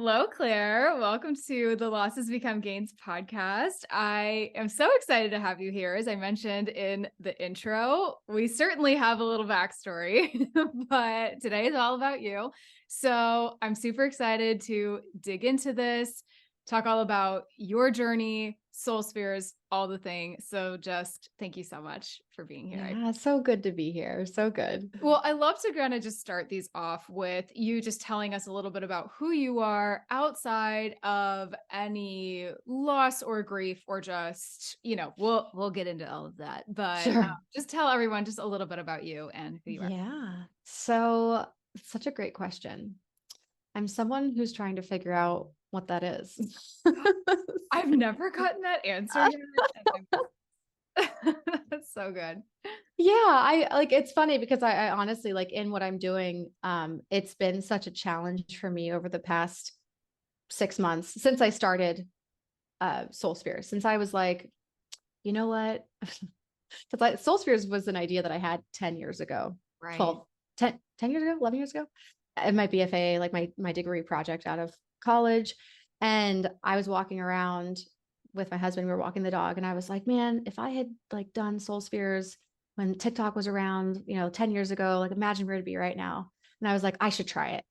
Hello, Claire. Welcome to the Losses Become Gains podcast. I am so excited to have you here. As I mentioned in the intro, we certainly have a little backstory, but today is all about you. So I'm super excited to dig into this, talk all about your journey, SoulSpheres, all the things. So just thank you so much for being here. Yeah, so good to be here. So good. Well, I love to kind of just start these off with you just telling us a little bit about who you are outside of any loss or grief, or just, we'll get into all of that, but Sure. just tell everyone just a little bit about you and who you are. Yeah. So, such a great question. I'm someone who's trying to figure out what that is. I've never gotten that answer yet. That's so good. Yeah, I like it's funny because I honestly like in what I'm doing, it's been such a challenge for me over the past 6 months since I started SoulSpheres, since I was like, you know what? Because SoulSpheres was an idea that I had 10 years ago, Right. 12, 10 years ago, 11 years ago. In my BFA, like my degree project out of college. And I was walking around with my husband. We were walking the dog. And I was like, man, if I had like done SoulSpheres when TikTok was around, 10 years ago, like imagine where to be right now. And I was like, I should try it.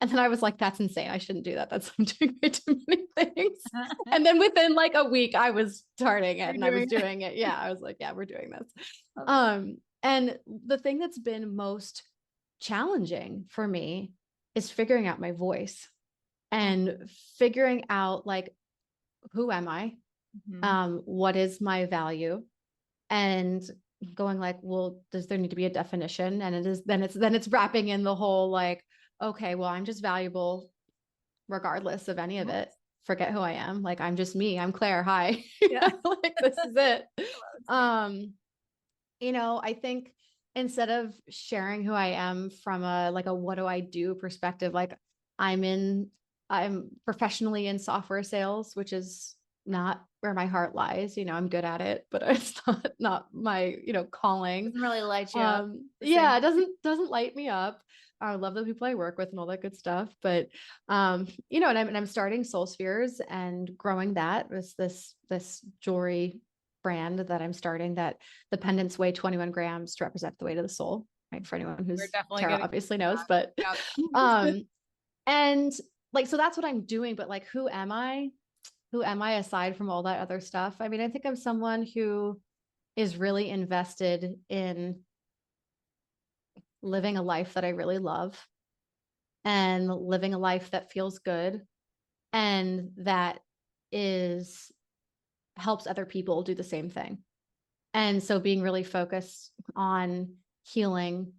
And then I was like, that's insane. I shouldn't do that. I'm doing way too many things. And then within like a week, I was starting it and I was doing it. Yeah. I was like, yeah, we're doing this. And the thing that's been most challenging for me is figuring out my voice and figuring out like, who am I? What is my value? And going like, well, does there need to be a definition? And then it's wrapping in the whole like, okay, well, I'm just valuable regardless of any of it. Forget who I am. Like, I'm just me. I'm Claire. Hi. Yeah. Like, this is it. I think instead of sharing who I am from a what do I do perspective, like I'm professionally in software sales, which is not where my heart lies. I'm good at it, but it's not my, calling. Doesn't really light you up. Yeah, it doesn't light me up. I love the people I work with and all that good stuff. But and I'm starting SoulSpheres and growing that with this jewelry brand that I'm starting, that the pendants weigh 21 grams to represent the weight of the soul, right? For anyone who's tarot obviously knows, but and like, so that's what I'm doing. But like, who am I? Who am I aside from all that other stuff? I mean, I think I'm someone who is really invested in living a life that I really love and living a life that feels good and that helps other people do the same thing. And so being really focused on healing,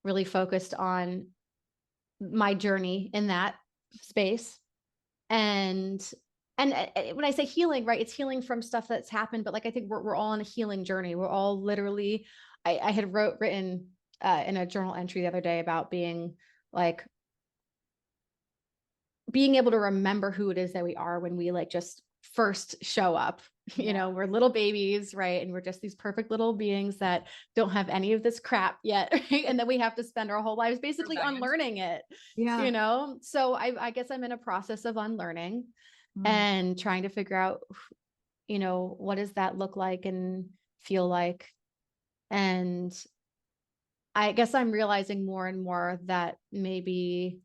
really focused on my journey in that space. And when I say healing, right, it's healing from stuff that's happened, but like, I think we're all on a healing journey. We're all literally, I had written in a journal entry the other day about being able to remember who it is that we are when we like just first show up. We're little babies, right? And we're just these perfect little beings that don't have any of this crap yet, right? And then we have to spend our whole lives basically unlearning it. So I guess I'm in a process of unlearning and trying to figure out, what does that look like and feel like? And I guess I'm realizing more and more that maybe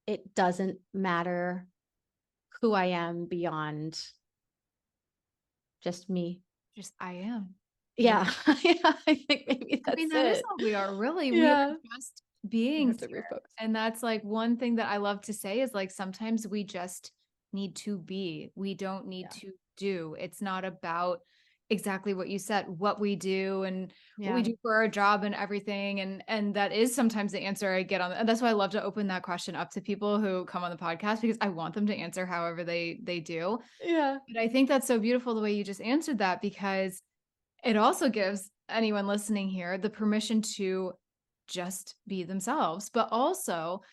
it doesn't matter who I am beyond just me. Just I am. Yeah. Yeah. I think maybe that's that is all we are, really. We are just beings. And that's like one thing that I love to say is like, sometimes we just need to be. We don't need to do. It's not about exactly what you said, what we do and what we do for our job and everything. And that is sometimes the answer I get on. And that's why I love to open that question up to people who come on the podcast, because I want them to answer however they do. Yeah. But I think that's so beautiful the way you just answered that, because it also gives anyone listening here the permission to just be themselves. But also,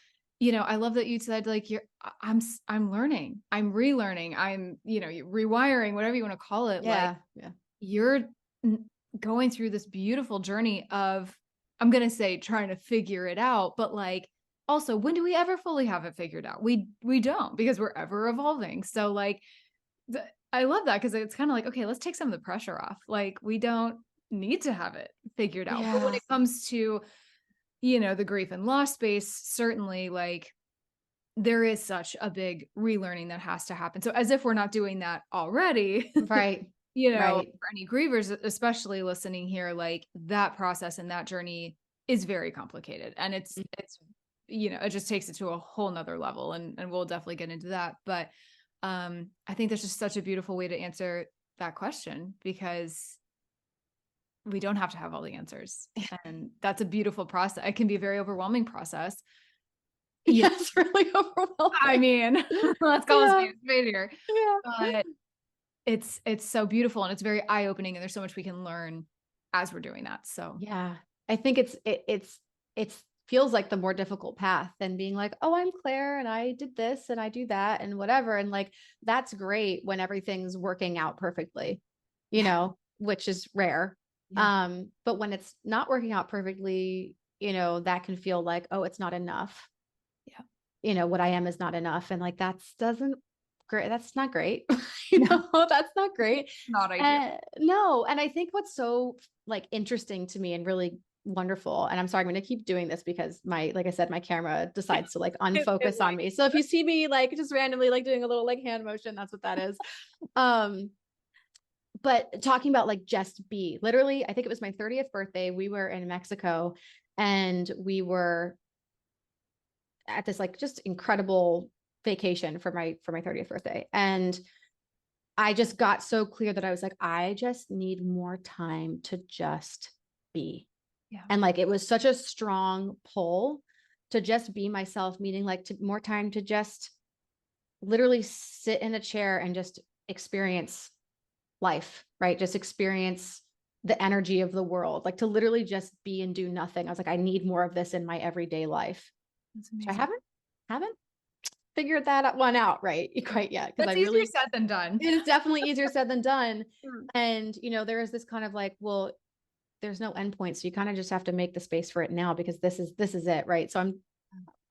I love that you said like, I'm learning, I'm relearning, I'm, rewiring, whatever you want to call it. You're going through this beautiful journey of, I'm going to say trying to figure it out, but like also, when do we ever fully have it figured out? We don't, because we're ever evolving. So like, I love that, because it's kind of like, okay, let's take some of the pressure off. Like, we don't need to have it figured out. But when Yeah. it comes to, you know, the grief and loss space, certainly like there is such a big relearning that has to happen. So as if we're not doing that already, Right. you know, Right. for any grievers, especially listening here, like that process and that journey is very complicated. And it's, you know, it just takes it to a whole nother level. And we'll definitely get into that. But I think that's just such a beautiful way to answer that question, because we don't have to have all the answers. And that's a beautiful process. It can be a very overwhelming process. Yeah, it's really overwhelming. I mean, let's call Yeah. a spade here. Yeah. But it's so beautiful, and it's very eye-opening, and there's so much we can learn as we're doing that. So Yeah. I think it's feels like the more difficult path than being like, oh, I'm Claire and I did this and I do that and whatever. And like, that's great when everything's working out perfectly, you yeah, know, which is rare. yeah, But when it's not working out perfectly, you know, that can feel like, oh, it's not enough. yeah. You know, what I am is not enough. And like, doesn't great. That's not great. No, That's not great. not ideal. No. And I think what's so like interesting to me and really wonderful, and I'm sorry, I'm going to keep doing this because like I said, my camera decides to like It unfocus on like me. So if you see me like just randomly like doing a little like hand motion, that's what that is. Um, but talking about like just be literally, I think it was my 30th birthday. We were in Mexico and we were at this like just incredible vacation for my 30th birthday. And I just got so clear that I was like, I just need more time to just be. yeah, And like, it was such a strong pull to just be myself, meaning like to more time to just literally sit in a chair and just experience life, right? Just experience the energy of the world, like to literally just be and do nothing. I was like, I need more of this in my everyday life, that's which I amazing. haven't figured that one out right quite yet. Cause I That's easier really, said than done. it is definitely easier said than done. Mm. And, you know, there is this kind of like, well, there's no endpoint. So you kind of just have to make the space for it now because this is it. Right. So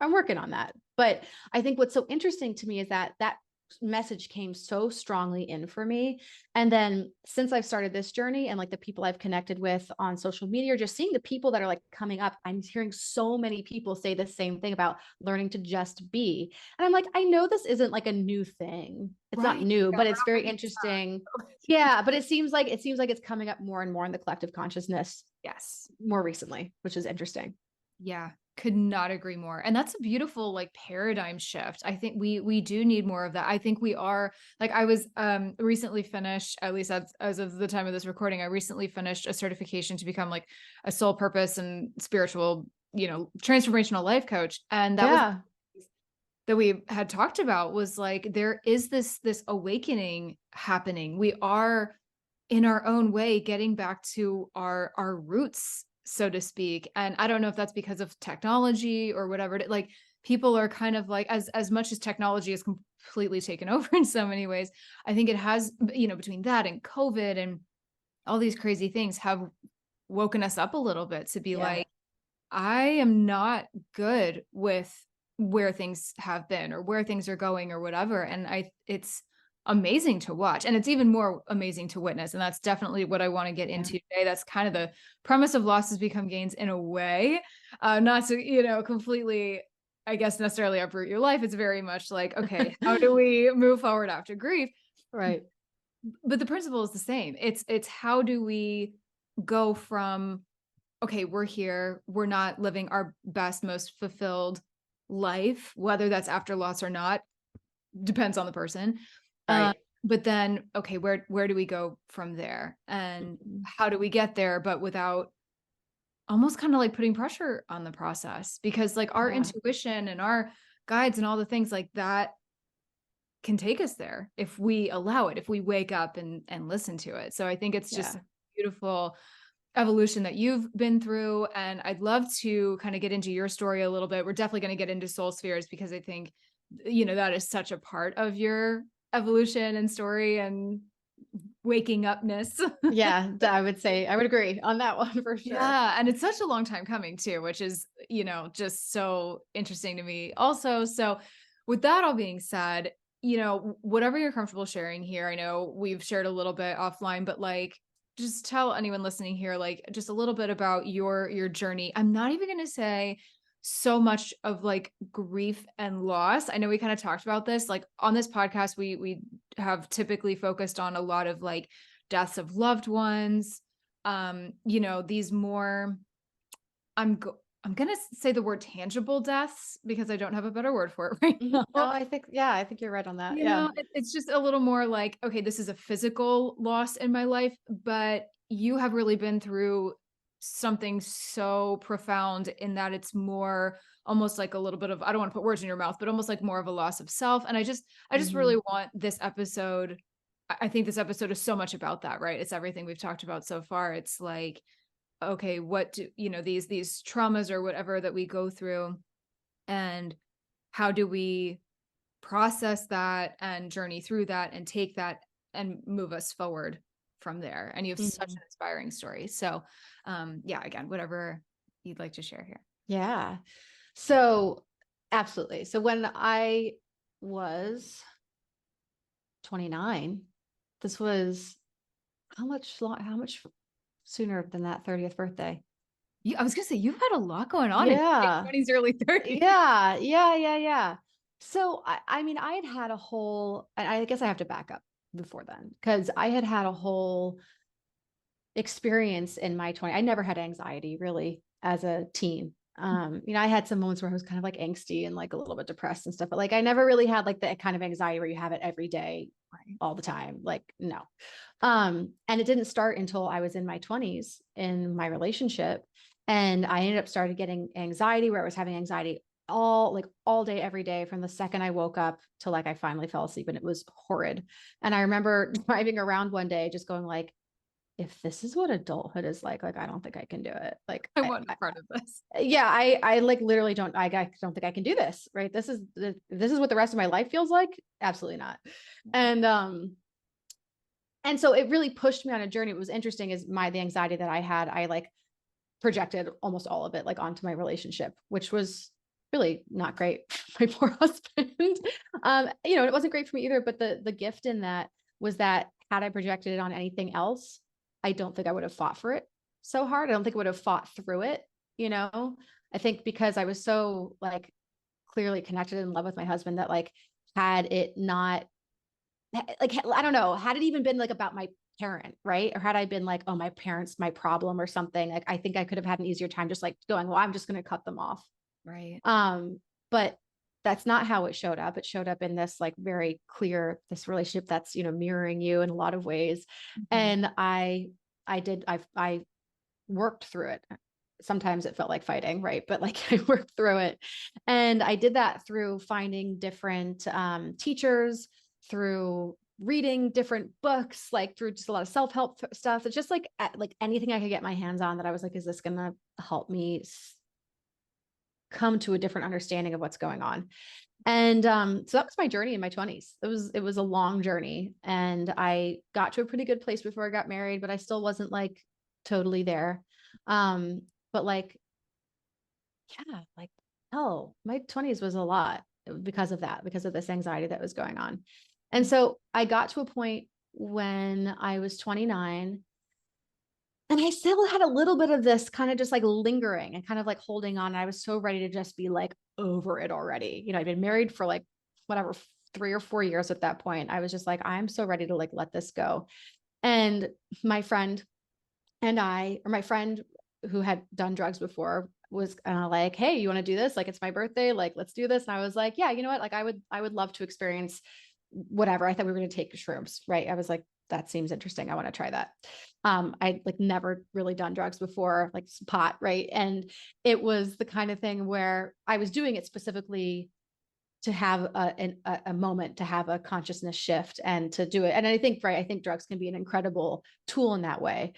I'm working on that. But I think what's so interesting to me is that message came so strongly in for me. And then since I've started this journey and like the people I've connected with on social media, or just seeing the people that are like coming up, I'm hearing so many people say the same thing about learning to just be. And I'm like, I know this isn't like a new thing. It's not Right. new, Yeah, but we're it's not very bringing this back. interesting. Yeah. But it seems like it's coming up more and more in the collective consciousness Yes. more recently, which is interesting. Yeah, could not agree more. And that's a beautiful like paradigm shift. I think we do need more of that. I think we are like I was recently finished, at least as of the time of this recording, I recently finished a certification to become like a soul purpose and spiritual, you know, transformational life coach. And that was Yeah. that we had talked about was like there is this awakening happening. We are in our own way getting back to our roots, so to speak. And I don't know if that's because of technology or whatever. Like people are kind of like as much as technology has completely taken over in so many ways, I think it has, you know, between that and COVID and all these crazy things have woken us up a little bit to be Yeah. like, I am not good with where things have been or where things are going or whatever. And it's amazing to watch. And it's even more amazing to witness. And that's definitely what I want to get Yeah. into today. That's kind of the premise of losses become gains in a way. Not to, you know, completely, I guess, necessarily uproot your life. It's very much like, okay, how do we move forward after grief? Right. But the principle is the same. It's how do we go from, okay, we're here, we're not living our best, most fulfilled life, whether that's after loss or not, depends on the person. Um, Right. but then, okay, where do we go from there? And Mhm. how do we get there, but without almost kind of like putting pressure on the process? Because like our Yeah. intuition and our guides and all the things like that can take us there if we allow it, if we wake up and listen to it. So I think it's just Yeah. a beautiful evolution that you've been through. And I'd love to kind of get into your story a little bit. We're definitely going to get into SoulSpheres because I think, you know, that is such a part of your evolution and story and waking upness. Yeah, I would say, I would agree on that one for sure. Yeah. And it's such a long time coming too, which is, just so interesting to me also. So with that all being said, whatever you're comfortable sharing here, I know we've shared a little bit offline, but like, just tell anyone listening here, like just a little bit about your journey. I'm not even going to say so much of like grief and loss. I know we kind of talked about this, like on this podcast, we have typically focused on a lot of like deaths of loved ones, these more, I'm going to say the word tangible deaths because I don't have a better word for it right No, now. I think you're right on that. It's just a little more like, okay, this is a physical loss in my life, but you have really been through something so profound in that it's more almost like a little bit of, I don't want to put words in your mouth, but almost like more of a loss of self. And I just really want this episode. I think this episode is so much about that, right? It's everything we've talked about so far. It's like, okay, what do, these traumas or whatever that we go through, and how do we process that and journey through that and take that and move us forward from there. And you have such an inspiring story. So, yeah, again, whatever you'd like to share here. Yeah. So absolutely. So when I was 29, this was how much sooner than that 30th birthday? I was gonna say you've had a lot going on in Yeah. your 20s, early 30s. Yeah. So I mean, I had a whole, I guess I have to back up before then, because I had a whole experience in my 20s. I never had anxiety really as a teen. I had some moments where I was kind of like angsty and like a little bit depressed and stuff, but like I never really had like the kind of anxiety where you have it every day, all the time. Like, no. And it didn't start until I was in my 20s in my relationship. And I ended up started getting anxiety, where I was having anxiety all day, every day, from the second I woke up till like I finally fell asleep, and it was horrid. And I remember driving around one day just going like, if this is what adulthood is like I don't think I can do it. Like I want no part of this. Yeah, I like literally don't, I don't think I can do this. Right. This is what the rest of my life feels like. Absolutely not. And so it really pushed me on a journey. What was interesting is the anxiety that I had, I like projected almost all of it like onto my relationship, which was really not great for my poor husband. It wasn't great for me either, but the gift in that was that had I projected it on anything else, I don't think I would have fought for it so hard. I don't think I would have fought through it. I think because I was so like clearly connected in love with my husband that like, had it not, like, I don't know, had it even been like about my parent, right? Or had I been like, oh, my parents, my problem or something, like, I think I could have had an easier time just like going, well, I'm just going to cut them off. Right. But that's not how it showed up. It showed up in this like very clear, this relationship that's, mirroring you in a lot of ways. And I worked through it. Sometimes it felt like fighting, right? But like I worked through it. And I did that through finding different teachers, through reading different books, like through just a lot of self-help stuff. It's just like anything I could get my hands on that I was like, is this going to help me come to a different understanding of what's going on? And so that was my journey in my 20s. It was a long journey, and I got to a pretty good place before I got married, but I still wasn't like totally there. But like, yeah, like, oh, my 20s was a lot because of this anxiety that was going on. And so I got to a point when I was 29, and I still had a little bit of this kind of just like lingering and kind of like holding on. I was so ready to just be like over it already. I'd been married for like whatever, 3 or 4 years at that point. I was just like, I'm so ready to like let this go. And my friend who had done drugs before was like, hey, you want to do this? Like, it's my birthday. Like, let's do this. And I was like, yeah, you know what? Like, I would love to experience whatever. I thought we were going to take shrooms. Right. I was like, that seems interesting. I want to try that. I'd like never really done drugs before, like pot. Right. And it was the kind of thing where I was doing it specifically to have a moment, to have a consciousness shift and to do it. And I think drugs can be an incredible tool in that way.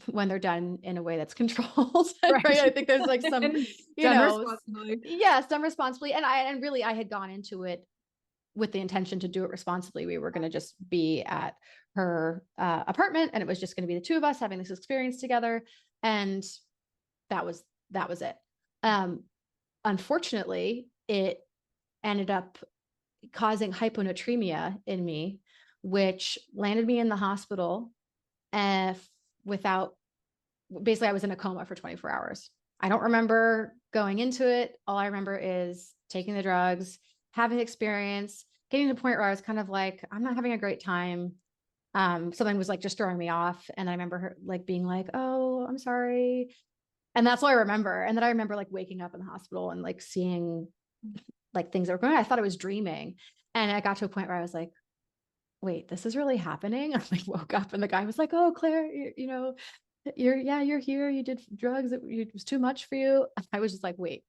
When they're done in a way that's controlled. Right. I think there's like some, done responsibly. Yes, done responsibly. And really I had gone into it with the intention to do it responsibly. We were going to just be at her apartment, and it was just going to be the two of us having this experience together. And that was it. Unfortunately, it ended up causing hyponatremia in me, which landed me in the hospital without, basically I was in a coma for 24 hours. I don't remember going into it. All I remember is taking the drugs, having the experience, getting to the point where I was kind of like, I'm not having a great time. Something was like just throwing me off. And I remember her like being like, oh, I'm sorry. And that's all I remember. And then I remember like waking up in the hospital and like seeing like things that were going on. I thought I was dreaming. And I got to a point where I was like, wait, this is really happening. I like woke up and the guy was like, oh, Claire, you're here. You did drugs. It was too much for you. I was just like, wait,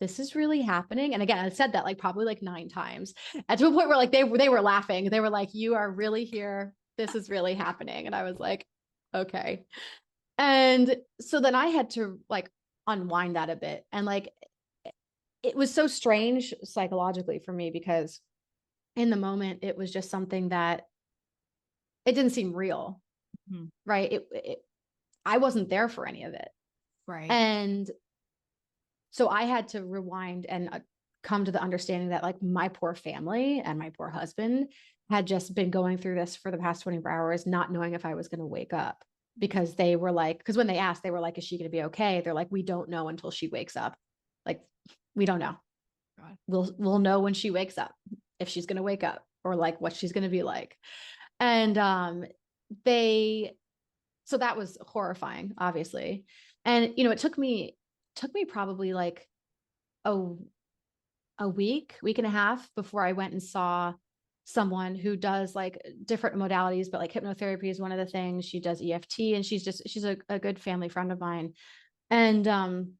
this is really happening. And again, I said that like probably like 9 times, and to a point where like they were laughing. They were like, you are really here. This is really happening. And I was like, okay. And so then I had to like unwind that a bit. And like, it was so strange psychologically for me, because in the moment, it was just something that it didn't seem real. Mm-hmm. Right. I wasn't there for any of it. Right. And so I had to rewind and come to the understanding that like my poor family and my poor husband had just been going through this for the past 24 hours, not knowing if I was going to wake up, because they were like, because when they asked, they were like, is she going to be okay? They're like, we don't know until she wakes up. Like, we don't know. God. We'll know when she wakes up, if she's going to wake up or like what she's going to be like. And so that was horrifying, obviously. And, it took me probably like a week and a half before I went and saw someone who does like different modalities, but like hypnotherapy is one of the things. She does EFT, and she's a good family friend of mine. And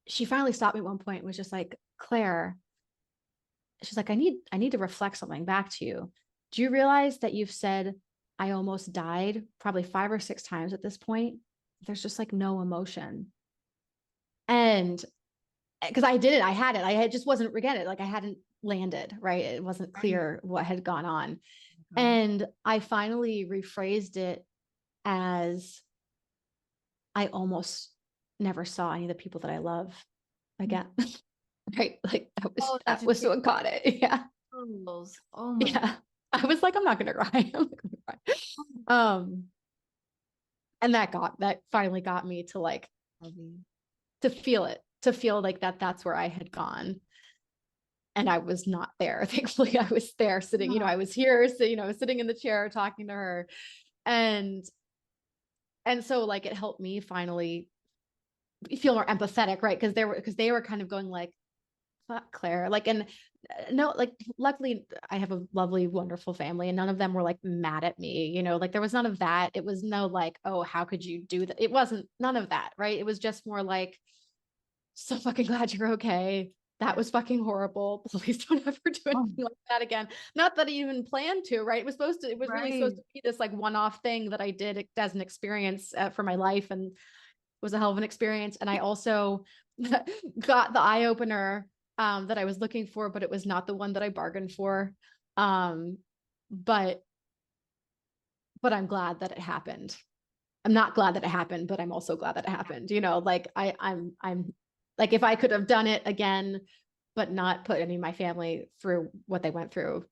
she finally stopped me at one point and was just like, Claire, she's like, I need to reflect something back to you. Do you realize that you've said, I almost died probably 5 or 6 times at this point? There's just like no emotion. And because I did it, I had it. I just wasn't, again, like I hadn't landed, right? It wasn't clear what had gone on. Mm-hmm. And I finally rephrased it as, I almost never saw any of the people that I love again. Right? Like that was what got it. Yeah. Oh my. Yeah. I was like, I'm not gonna cry. I'm not gonna cry. And that finally got me to like to feel it, to feel like that's where I had gone. And I was not there. Thankfully, I was there sitting, I was here, so, sitting in the chair talking to her. And so like it helped me finally feel more empathetic, right? Because they were kind of going like, fuck Claire, like, and no, like luckily I have a lovely, wonderful family, and none of them were like mad at me, like there was none of that. It was no like, oh, how could you do that? It wasn't none of that, right? It was just more like, so fucking glad you're okay. That was fucking horrible. Please don't ever do anything like that again. Not that I even planned to, right? It was really supposed to be this like one-off thing that I did as an experience for my life, and was a hell of an experience. And I also got the eye opener that I was looking for, but it was not the one that I bargained for. But I'm glad that it happened. I'm not glad that it happened, but I'm also glad that it happened. Like I'm like, if I could have done it again, but not put any of my family through what they went through,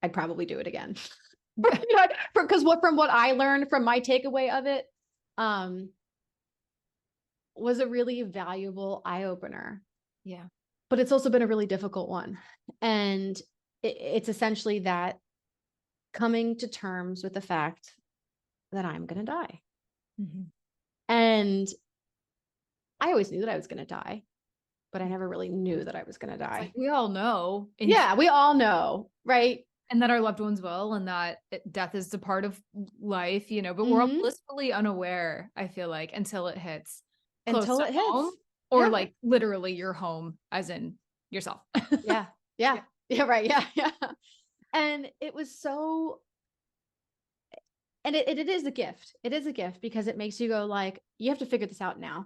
I'd probably do it again. Because from what I learned from my takeaway of it, was a really valuable eye opener. Yeah. But it's also been a really difficult one. And it's essentially that coming to terms with the fact that I'm going to die. Mm-hmm. And I always knew that I was going to die, but I never really knew that I was going to die. Like we all know. Yeah, we all know, right? And that our loved ones will, and that death is a part of life, but we're all blissfully unaware, I feel like, until it hits. Until it hits. Home, or like literally your home, as in yourself. Yeah, right. Yeah. And it was so, and it is a gift. It is a gift because it makes you go like, you have to figure this out now.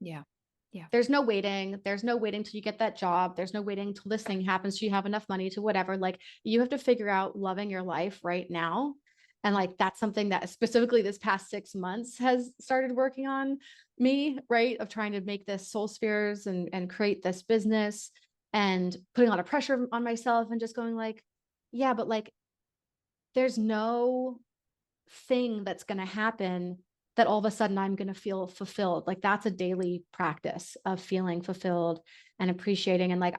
Yeah. Yeah. There's no waiting. There's no waiting till you get that job. There's no waiting till this thing happens. So you have enough money to whatever. Like you have to figure out loving your life right now. And like, that's something that specifically this past 6 months has started working on me, right? Of trying to make this SoulSpheres and create this business and putting a lot of pressure on myself and just going like, yeah, but like, there's no thing that's going to happen that all of a sudden I'm going to feel fulfilled. Like that's a daily practice of feeling fulfilled and appreciating. And like,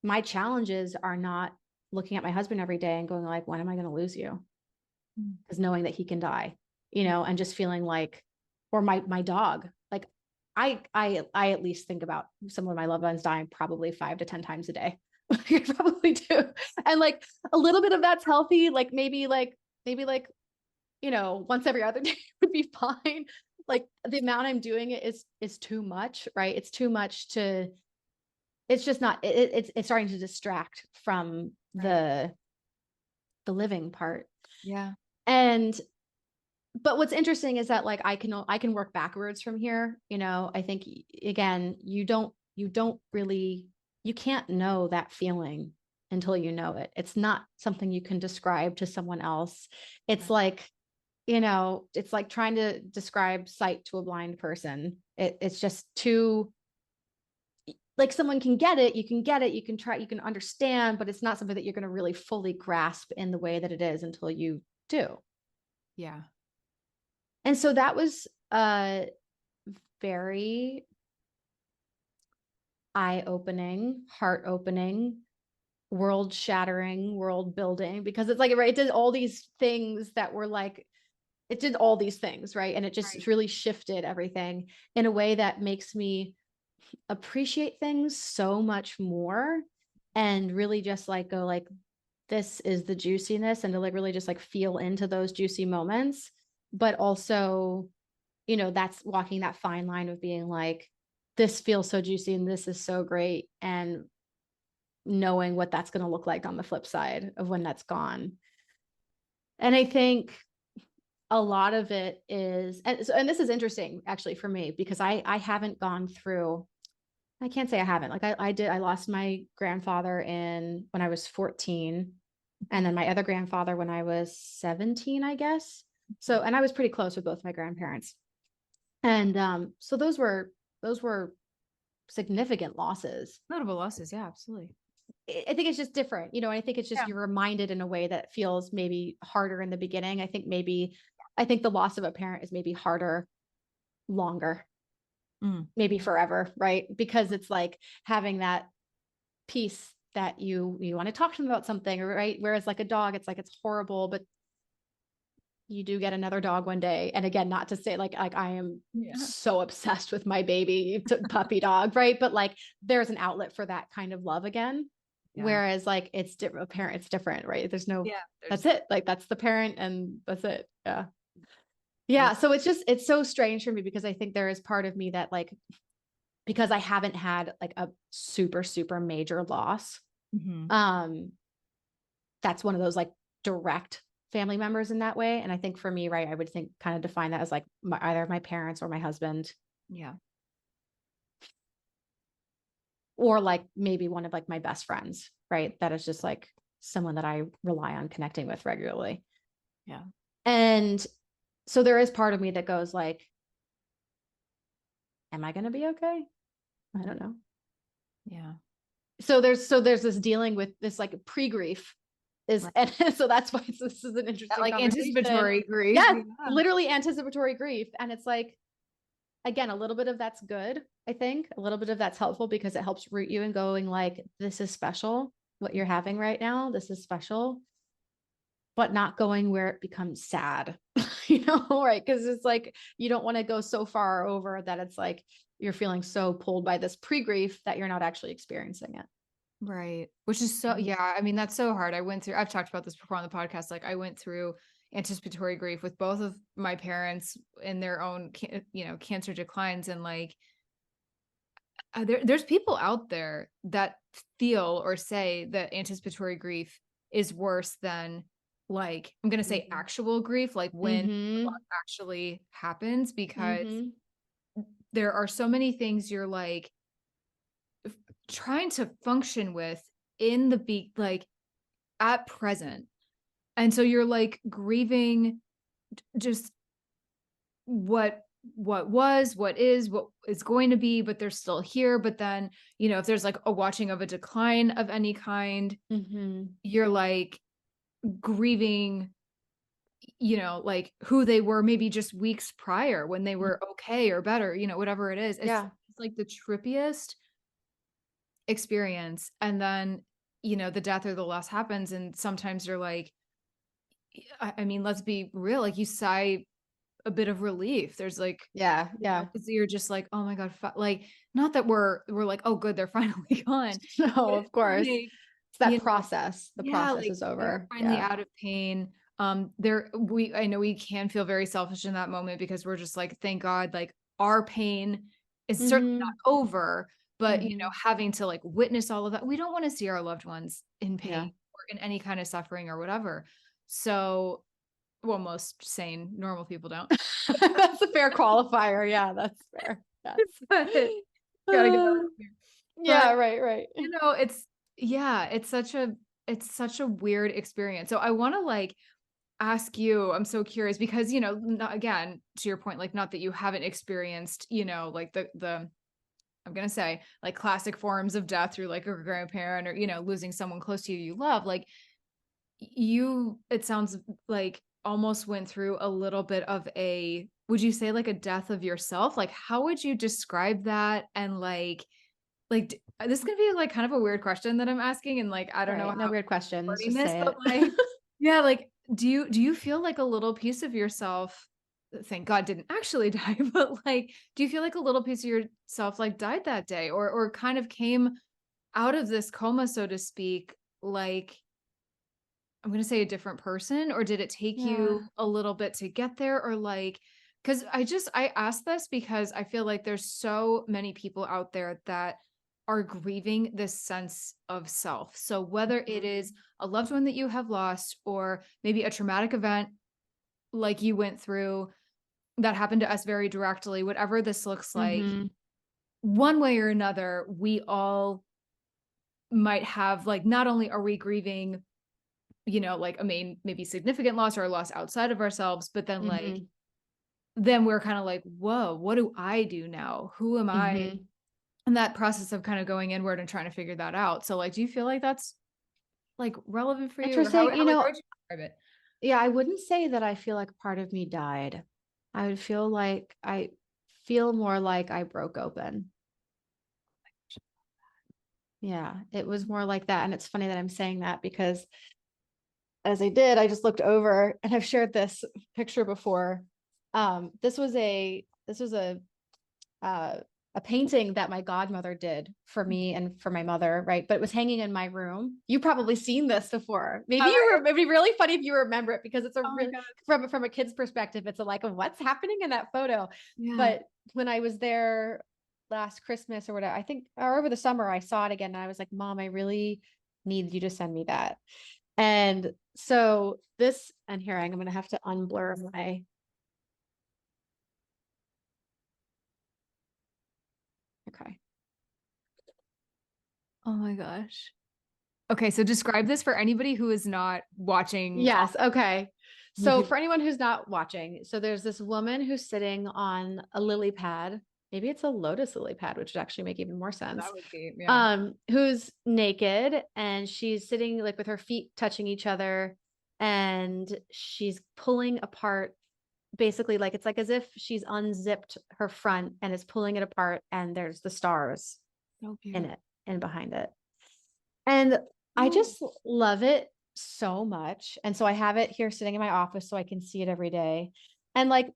my challenges are not looking at my husband every day and going like, when am I going to lose you? Because knowing that he can die, you know, and just feeling like, or my dog, like I at least think about some of my loved ones dying probably 5 to 10 times a day. I probably do. And like a little bit of that's healthy. Like maybe like, you know, once every other day would be fine. Like the amount I'm doing it is too much, right? It's too much to, it's just not, it's starting to distract from the living part. Yeah. And, but what's interesting is that like, I can work backwards from here. You know, I think again, you don't really, you can't know that feeling until you know it. It's not something you can describe to someone else. It's like, you know, it's like trying to describe sight to a blind person. It's just too, like someone can get it, you can try, you can understand, but it's not something that you're going to really fully grasp in the way that it is until you do. Yeah. And so that was very eye-opening, heart-opening, world-shattering, world-building, because it's like, right, it did all these things that were like, it did all these things, right? And it just really shifted everything in a way that makes me appreciate things so much more and really just like go like, this is the juiciness, and to like really just like feel into those juicy moments. But also, you know, that's walking that fine line of being like, this feels so juicy and this is so great. And knowing what that's going to look like on the flip side of when that's gone. And I think a lot of it is, and this is interesting actually for me, because I haven't gone through, I can't say I haven't, like I lost my grandfather when I was 14, and then my other grandfather when I was 17, I guess. So, and I was pretty close with both my grandparents. And so those were significant losses. Notable losses. Yeah, absolutely. I think it's just different, you know, I think it's just, you're reminded in a way that feels maybe harder in the beginning. I think the loss of a parent is maybe harder longer, maybe forever, right? Because it's like having that piece that you want to talk to them about something, right? Whereas like a dog, it's like, it's horrible, but you do get another dog one day. And again, not to say like I am so obsessed with my baby puppy dog, right? But like there's an outlet for that kind of love again. Yeah. Whereas like it's different, a parent, it's different, right? There's no, that's it. Like that's the parent and that's it. Yeah. Yeah. So it's so strange for me, because I think there is part of me that like, because I haven't had like a super, super major loss. That's one of those like direct family members in that way. And I think for me, right, I would think kind of define that as like either my parents or my husband. Yeah. Or like maybe one of like my best friends, right? That is just like someone that I rely on connecting with regularly. Yeah. And so there is part of me that goes like, am I going to be okay? I don't know. Yeah. So there's this dealing with this like pre-grief is, and so that's why this is an interesting like anticipatory grief. Yeah, literally anticipatory grief. And it's like, again, a little bit of that's good. I think a little bit of that's helpful because it helps root you in going like, this is special. What you're having right now, this is special, but not going where it becomes sad, you know, right? Because it's like, you don't want to go so far over that it's like, you're feeling so pulled by this pre-grief that you're not actually experiencing it. Right. Which is so, yeah. I mean, that's so hard. I've talked about this before on the podcast. Like I went through anticipatory grief with both of my parents in their own, cancer declines. And like, there's people out there that feel or say that anticipatory grief is worse than like, I'm going to say actual grief, like when actually happens, because there are so many things you're like trying to function with in the like at present. And so you're like grieving just what was, what is going to be, but they're still here. But then, if there's like a watching of a decline of any kind, you're like grieving, like who they were maybe just weeks prior when they were okay or better, whatever it is. It's like the trippiest experience. And then, the death or the loss happens. And sometimes you're like, I mean, let's be real, like you sigh a bit of relief. There's like, because you're just like, oh my God, like, not that we're like, oh good, they're finally gone. No, of course. Like, it's that process. The process like, is over. Finally out of pain. I know we can feel very selfish in that moment because we're just like, thank God, like our pain is certainly not over, but having to like witness all of that, we don't want to see our loved ones in pain or in any kind of suffering or whatever. So, well, most sane, normal people don't. That's a fair qualifier. Yeah, that's fair. Yes. Gotta get that here. Yeah, right. It's such a weird experience. So I want to like ask you, I'm so curious because, not, again, to your point, like, not that you haven't experienced, like the I'm going to say like classic forms of death through like a grandparent or, losing someone close to you love. Like it sounds like almost went through a little bit of would you say like a death of yourself? Like, how would you describe that? And like, this is going to be like kind of a weird question that I'm asking. And like, I don't know no how weird questions. just this, but like, yeah, like, do you feel like a little piece of yourself, thank God didn't actually die, but like, do you feel like a little piece of yourself like died that day or kind of came out of this coma, so to speak, like, I'm going to say a different person, or did it take you a little bit to get there? Or like, cause I asked this because I feel like there's so many people out there that are grieving this sense of self. So whether it is a loved one that you have lost, or maybe a traumatic event like you went through that happened to us very directly, whatever this looks like, one way or another, we all might have like, not only are we grieving, like a maybe significant loss or a loss outside of ourselves, but then like, then we're kind of like, whoa, what do I do now? Who am I? And that process of kind of going inward and trying to figure that out. So like, do you feel like that's like relevant for you? Or Interesting. how would you describe it? Yeah, I wouldn't say that I feel like part of me died. I would feel like I feel more like I broke open. Yeah, it was more like that. And it's funny that I'm saying that because as I just looked over, and I've shared this picture before. This was a painting that my godmother did for me and for my mother, right? But it was hanging in my room. You've probably seen this before. Maybe it'd be really funny if you remember it, because it's really from a kid's perspective, it's like, what's happening in that photo? Yeah. But when I was there last Christmas or whatever, I think, or over the summer, I saw it again and I was like, Mom, I really need you to send me that. And so this, and here I'm going to have to unblur my. Okay. Oh my gosh. Okay. So describe this for anybody who is not watching. Yes. Okay. So for anyone who's not watching, so there's this woman who's sitting on a lily pad. Maybe it's a lotus lily pad, which would actually make even more sense. That would be, yeah. Who's naked and she's sitting like with her feet touching each other, and she's pulling apart, basically like, it's like as if she's unzipped her front and is pulling it apart, and there's the stars in it and behind it. And I just love it so much. And so I have it here sitting in my office so I can see it every day. And like,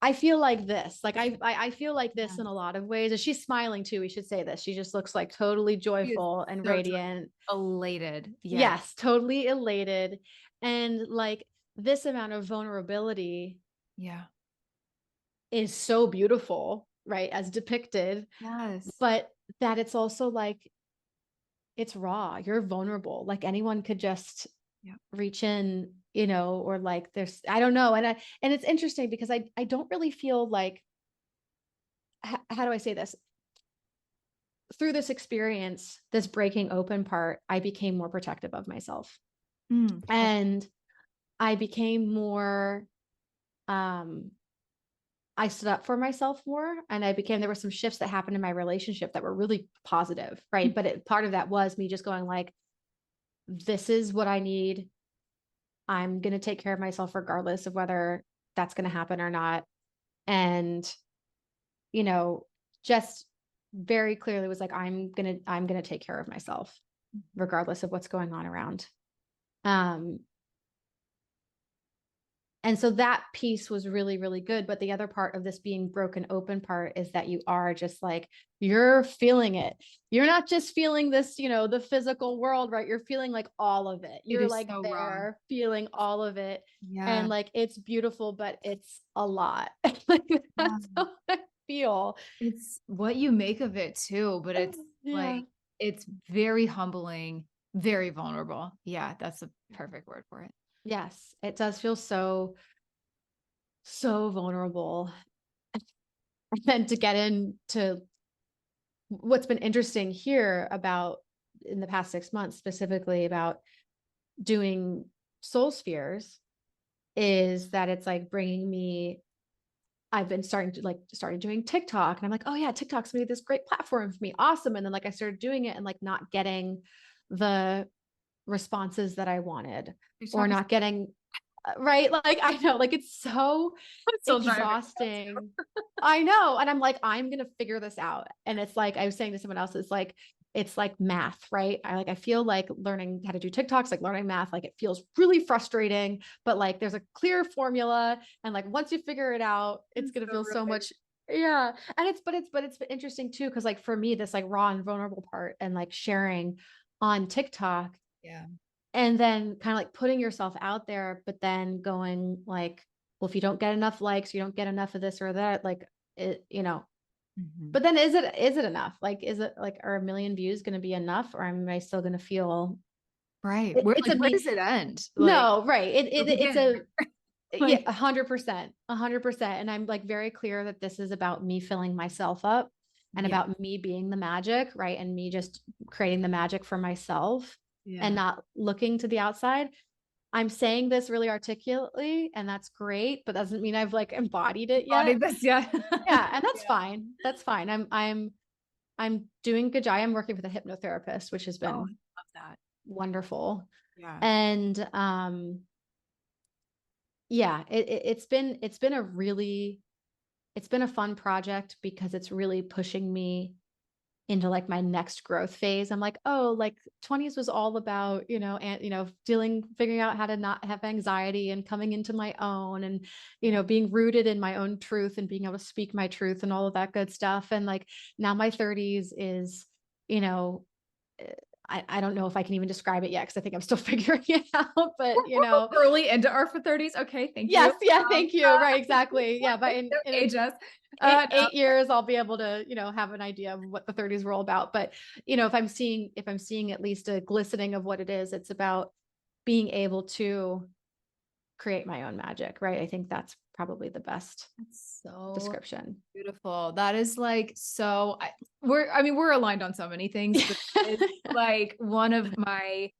I feel like this, like I feel like this in a lot of ways. And she's smiling too. We should say this. She just looks like totally joyful and so radiant. Elated. Yes, totally elated. And like this amount of vulnerability. Yeah. Is so beautiful, right? As depicted. Yes. But that it's also like, it's raw. You're vulnerable. Like anyone could just reach in, or like there's, I don't know. And it's interesting because I don't really feel like how do I say this? Through this experience, this breaking open part, I became more protective of myself. And I became more, I stood up for myself more, and there were some shifts that happened in my relationship that were really positive. Right. But part of that was me just going like, this is what I need. I'm going to take care of myself regardless of whether that's going to happen or not. And, just very clearly was like, I'm going to take care of myself regardless of what's going on around. And so that piece was really, really good. But the other part of this being broken open part is that you are just like, you're feeling it. You're not just feeling this, the physical world, right? You're feeling like all of it. You're like so there feeling all of it. Yeah. And like, it's beautiful, but it's a lot. Like that's how I feel. It's what you make of it too, but it's like, it's very humbling, very vulnerable. Yeah. That's a perfect word for it. Yes, it does feel so vulnerable. And then to get into what's been interesting here about in the past 6 months, specifically about doing SoulSpheres, is that it's like bringing me, I've been started doing TikTok, and I'm like, oh yeah, TikTok's made this great platform for me. Awesome. And then like I started doing it and like not getting the responses that I wanted, or not getting right. Like, I know, like, it's so exhausting. I know. And I'm like, I'm going to figure this out. And it's like, I was saying to someone else, it's like math, right? I feel like learning how to do TikToks, like learning math, like it feels really frustrating, but like there's a clear formula. And like, once you figure it out, it's going to feel so much. Yeah. And it's been interesting too. Cause like for me, this like raw and vulnerable part and like sharing on TikTok. Yeah. And then kind of like putting yourself out there, but then going like, well, if you don't get enough likes, you don't get enough of this or that, like it, but then is it enough? Like, is it like, are 1 million views going to be enough, or am I still going to feel right? Where does it end? No, right. It's a, like, 100%. And I'm like very clear that this is about me filling myself up and about me being the magic, right? And me just creating the magic for myself and not looking to the outside. I'm saying this really articulately, and that's great, but doesn't mean I've like embodied it yet. Yeah. And that's fine. That's fine. I'm doing a good job. I'm working with a hypnotherapist, which has been love that. Wonderful. Yeah. And it's been a fun project because it's really pushing me into like my next growth phase. I'm like, oh, like 20s was all about, figuring out how to not have anxiety and coming into my own and, being rooted in my own truth and being able to speak my truth and all of that good stuff. And like now my 30s is, I don't know if I can even describe it yet, because I think I'm still figuring it out, but early into our 30s. Okay. Thank you. Yes. Yeah. Thank you. Right. Exactly. Yeah. But in age us. 8 years, I'll be able to, have an idea of what the 30s were all about. But, if I'm seeing at least a glistening of what it is, it's about being able to create my own magic. Right. I think that's probably the best description. Beautiful. That is like, we're aligned on so many things, but it's like one of my,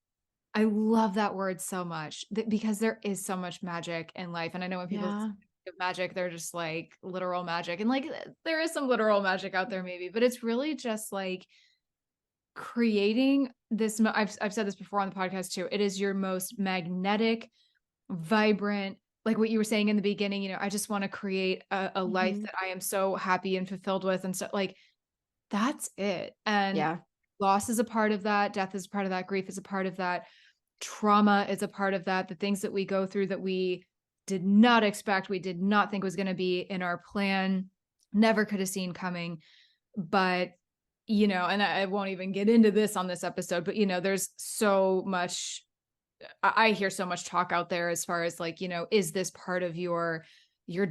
I love that word so much because there is so much magic in life. And I know when people think of magic, they're just like literal magic, and like there is some literal magic out there maybe, but it's really just like creating this. I've said this before on the podcast too. It is your most magnetic, vibrant, like what you were saying in the beginning, I just want to create a life that I am so happy and fulfilled with. And so like, that's it. And loss is a part of that. Death is part of that. Grief is a part of that. Trauma is a part of that. The things that we go through that we did not expect, we did not think was going to be in our plan, never could have seen coming. But, and I won't even get into this on this episode, but, there's so much, I hear so much talk out there as far as like, is this part of your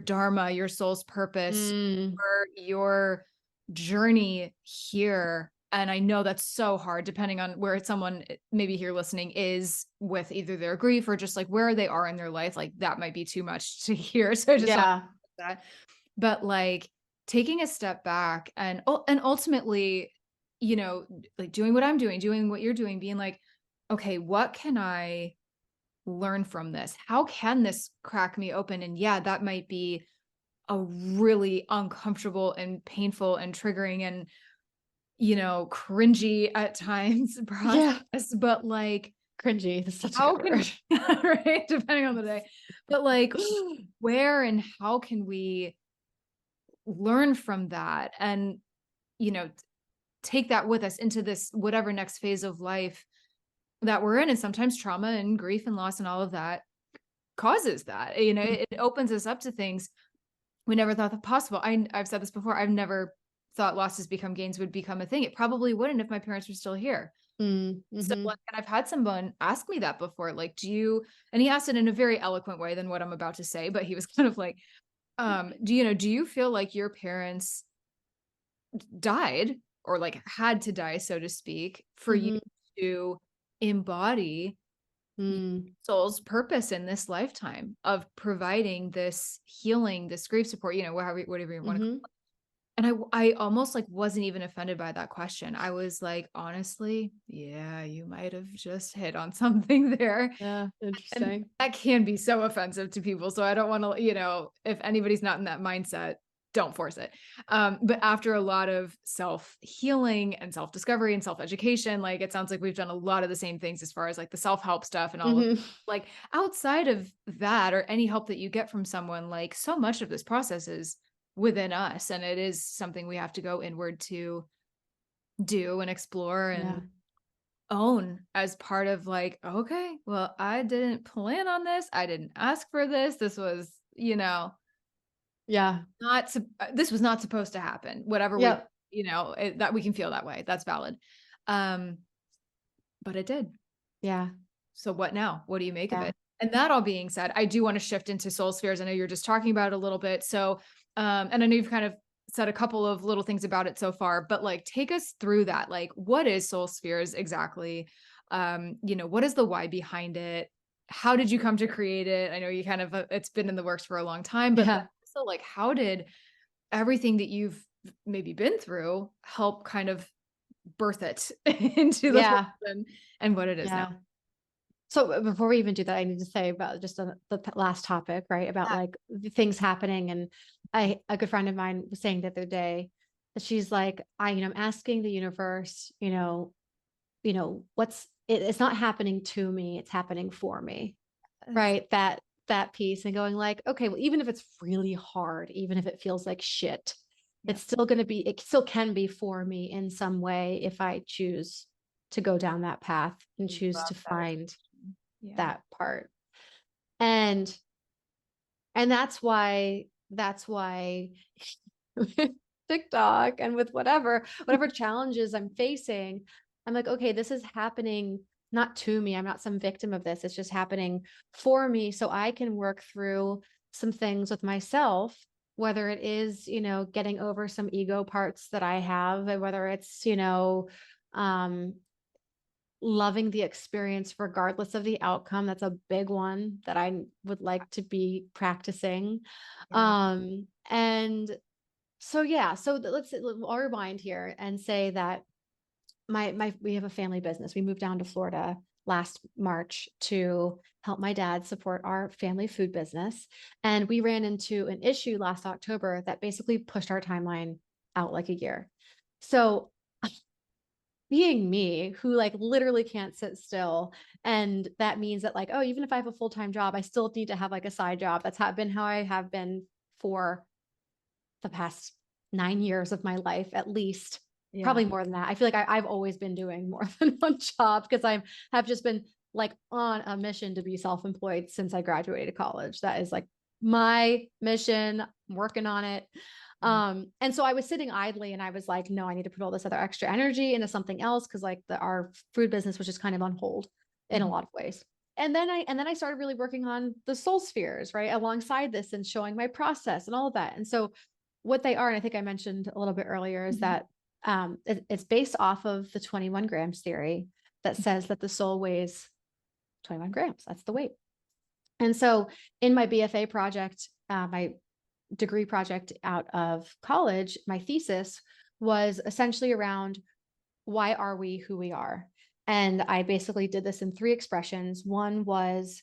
dharma, your soul's purpose, or your journey here? And I know that's so hard depending on where someone maybe here listening is with either their grief or just like where they are in their life. Like that might be too much to hear. So just that. But like, taking a step back and ultimately, like doing what I'm doing what you're doing, being like, okay, what can I learn from this? How can this crack me open? And yeah, that might be a really uncomfortable and painful and triggering and, cringy at times Yeah. process, but like, Cringy. That's such a how good can, word. right? Depending on the day, but like, where and how can we learn from that and, you know, take that with us into this whatever next phase of life that we're in? And sometimes trauma and grief and loss and all of that causes that. It opens us up to things we never thought that possible. I've said this before. I've never thought losses become gains would become a thing. It probably wouldn't if my parents were still here. So Mm-hmm. like, and I've had someone ask me that before, like, and he asked it in a very eloquent way than what I'm about to say, but he was kind of like, do you feel like your parents died or like had to die, so to speak, for you Mm-hmm. to embody Mm. soul's purpose in this lifetime of providing this healing, this grief support, whatever you want to call Mm-hmm. it. And I almost like wasn't even offended by that question. I was like, honestly, yeah, you might have just hit on something there. Yeah. And Interesting. that can be so offensive to people. So I don't want to, if anybody's not in that mindset, don't force it. But after a lot of self healing and self discovery and self education, like it sounds like we've done a lot of the same things as far as like the self help stuff and all of Mm-hmm. like outside of that or any help that you get from someone, like so much of this process is within us. And it is something we have to go inward to do and explore Yeah. and own as part of like, okay, well, I didn't plan on this. I didn't ask for this. This was, Yeah. this was not supposed to happen. Whatever Yep. that we can feel that way. That's valid. Um, but it did. Yeah. So what now? What do you make of Yeah. it? And that all being said, I do want to shift into SoulSpheres. I know you're just talking about it a little bit. So, and I know you've kind of said a couple of little things about it so far, but like take us through that. Like, what is SoulSpheres exactly? What is the why behind it? How did you come to create it? I know you kind of, it's been in the works for a long time, but then Yeah. also like, how did everything that you've maybe been through help kind of birth it into the world Yeah. and what it is now? Yeah. So before we even do that, I need to say about just the last topic, right? About Yeah. like the things happening. And a good friend of mine was saying the other day that she's like, I'm asking the universe, it's not happening to me, it's happening for me. Yes. Right. That piece and going like, okay, well, even if it's really hard, even if it feels like shit, Yeah. it's still it still can be for me in some way if I choose to go down that path and choose Love to that. find Yeah. that part. And that's why with TikTok and with whatever challenges I'm facing, I'm like, okay, this is happening not to me. I'm not some victim of this. It's just happening for me so I can work through some things with myself, whether it is, getting over some ego parts that I have, and whether it's, um, loving the experience regardless of the outcome. That's a big one that I would like to be practicing. Yeah. And so yeah, I'll rewind here and say that we have a family business. We moved down to Florida last March to help my dad support our family food business. And we ran into an issue last October that basically pushed our timeline out like a year. So being me, who like literally can't sit still, and that means that like, oh, even if I have a full-time job, I still need to have like a side job. That's been how I have been for the past 9 years of my life, at least. Yeah. Probably more than that. I feel like I've always been doing more than one job because have just been like on a mission to be self-employed since I graduated college. That is like my mission. I'm working on it. Mm. And so I was sitting idly and I was like, no, I need to put all this other extra energy into something else because like our food business was just kind of on hold in a Mhm. lot of ways. And then I started really working on the SoulSpheres, right, alongside this and showing my process and all of that. And so what they are, and I think I mentioned a little bit earlier, is Mhm. that it's based off of the 21 grams theory that says that the soul weighs 21 grams. That's the weight. And so in my BFA project, my degree project out of college, my thesis was essentially around why are we who we are? And I basically did this in 3 expressions. One was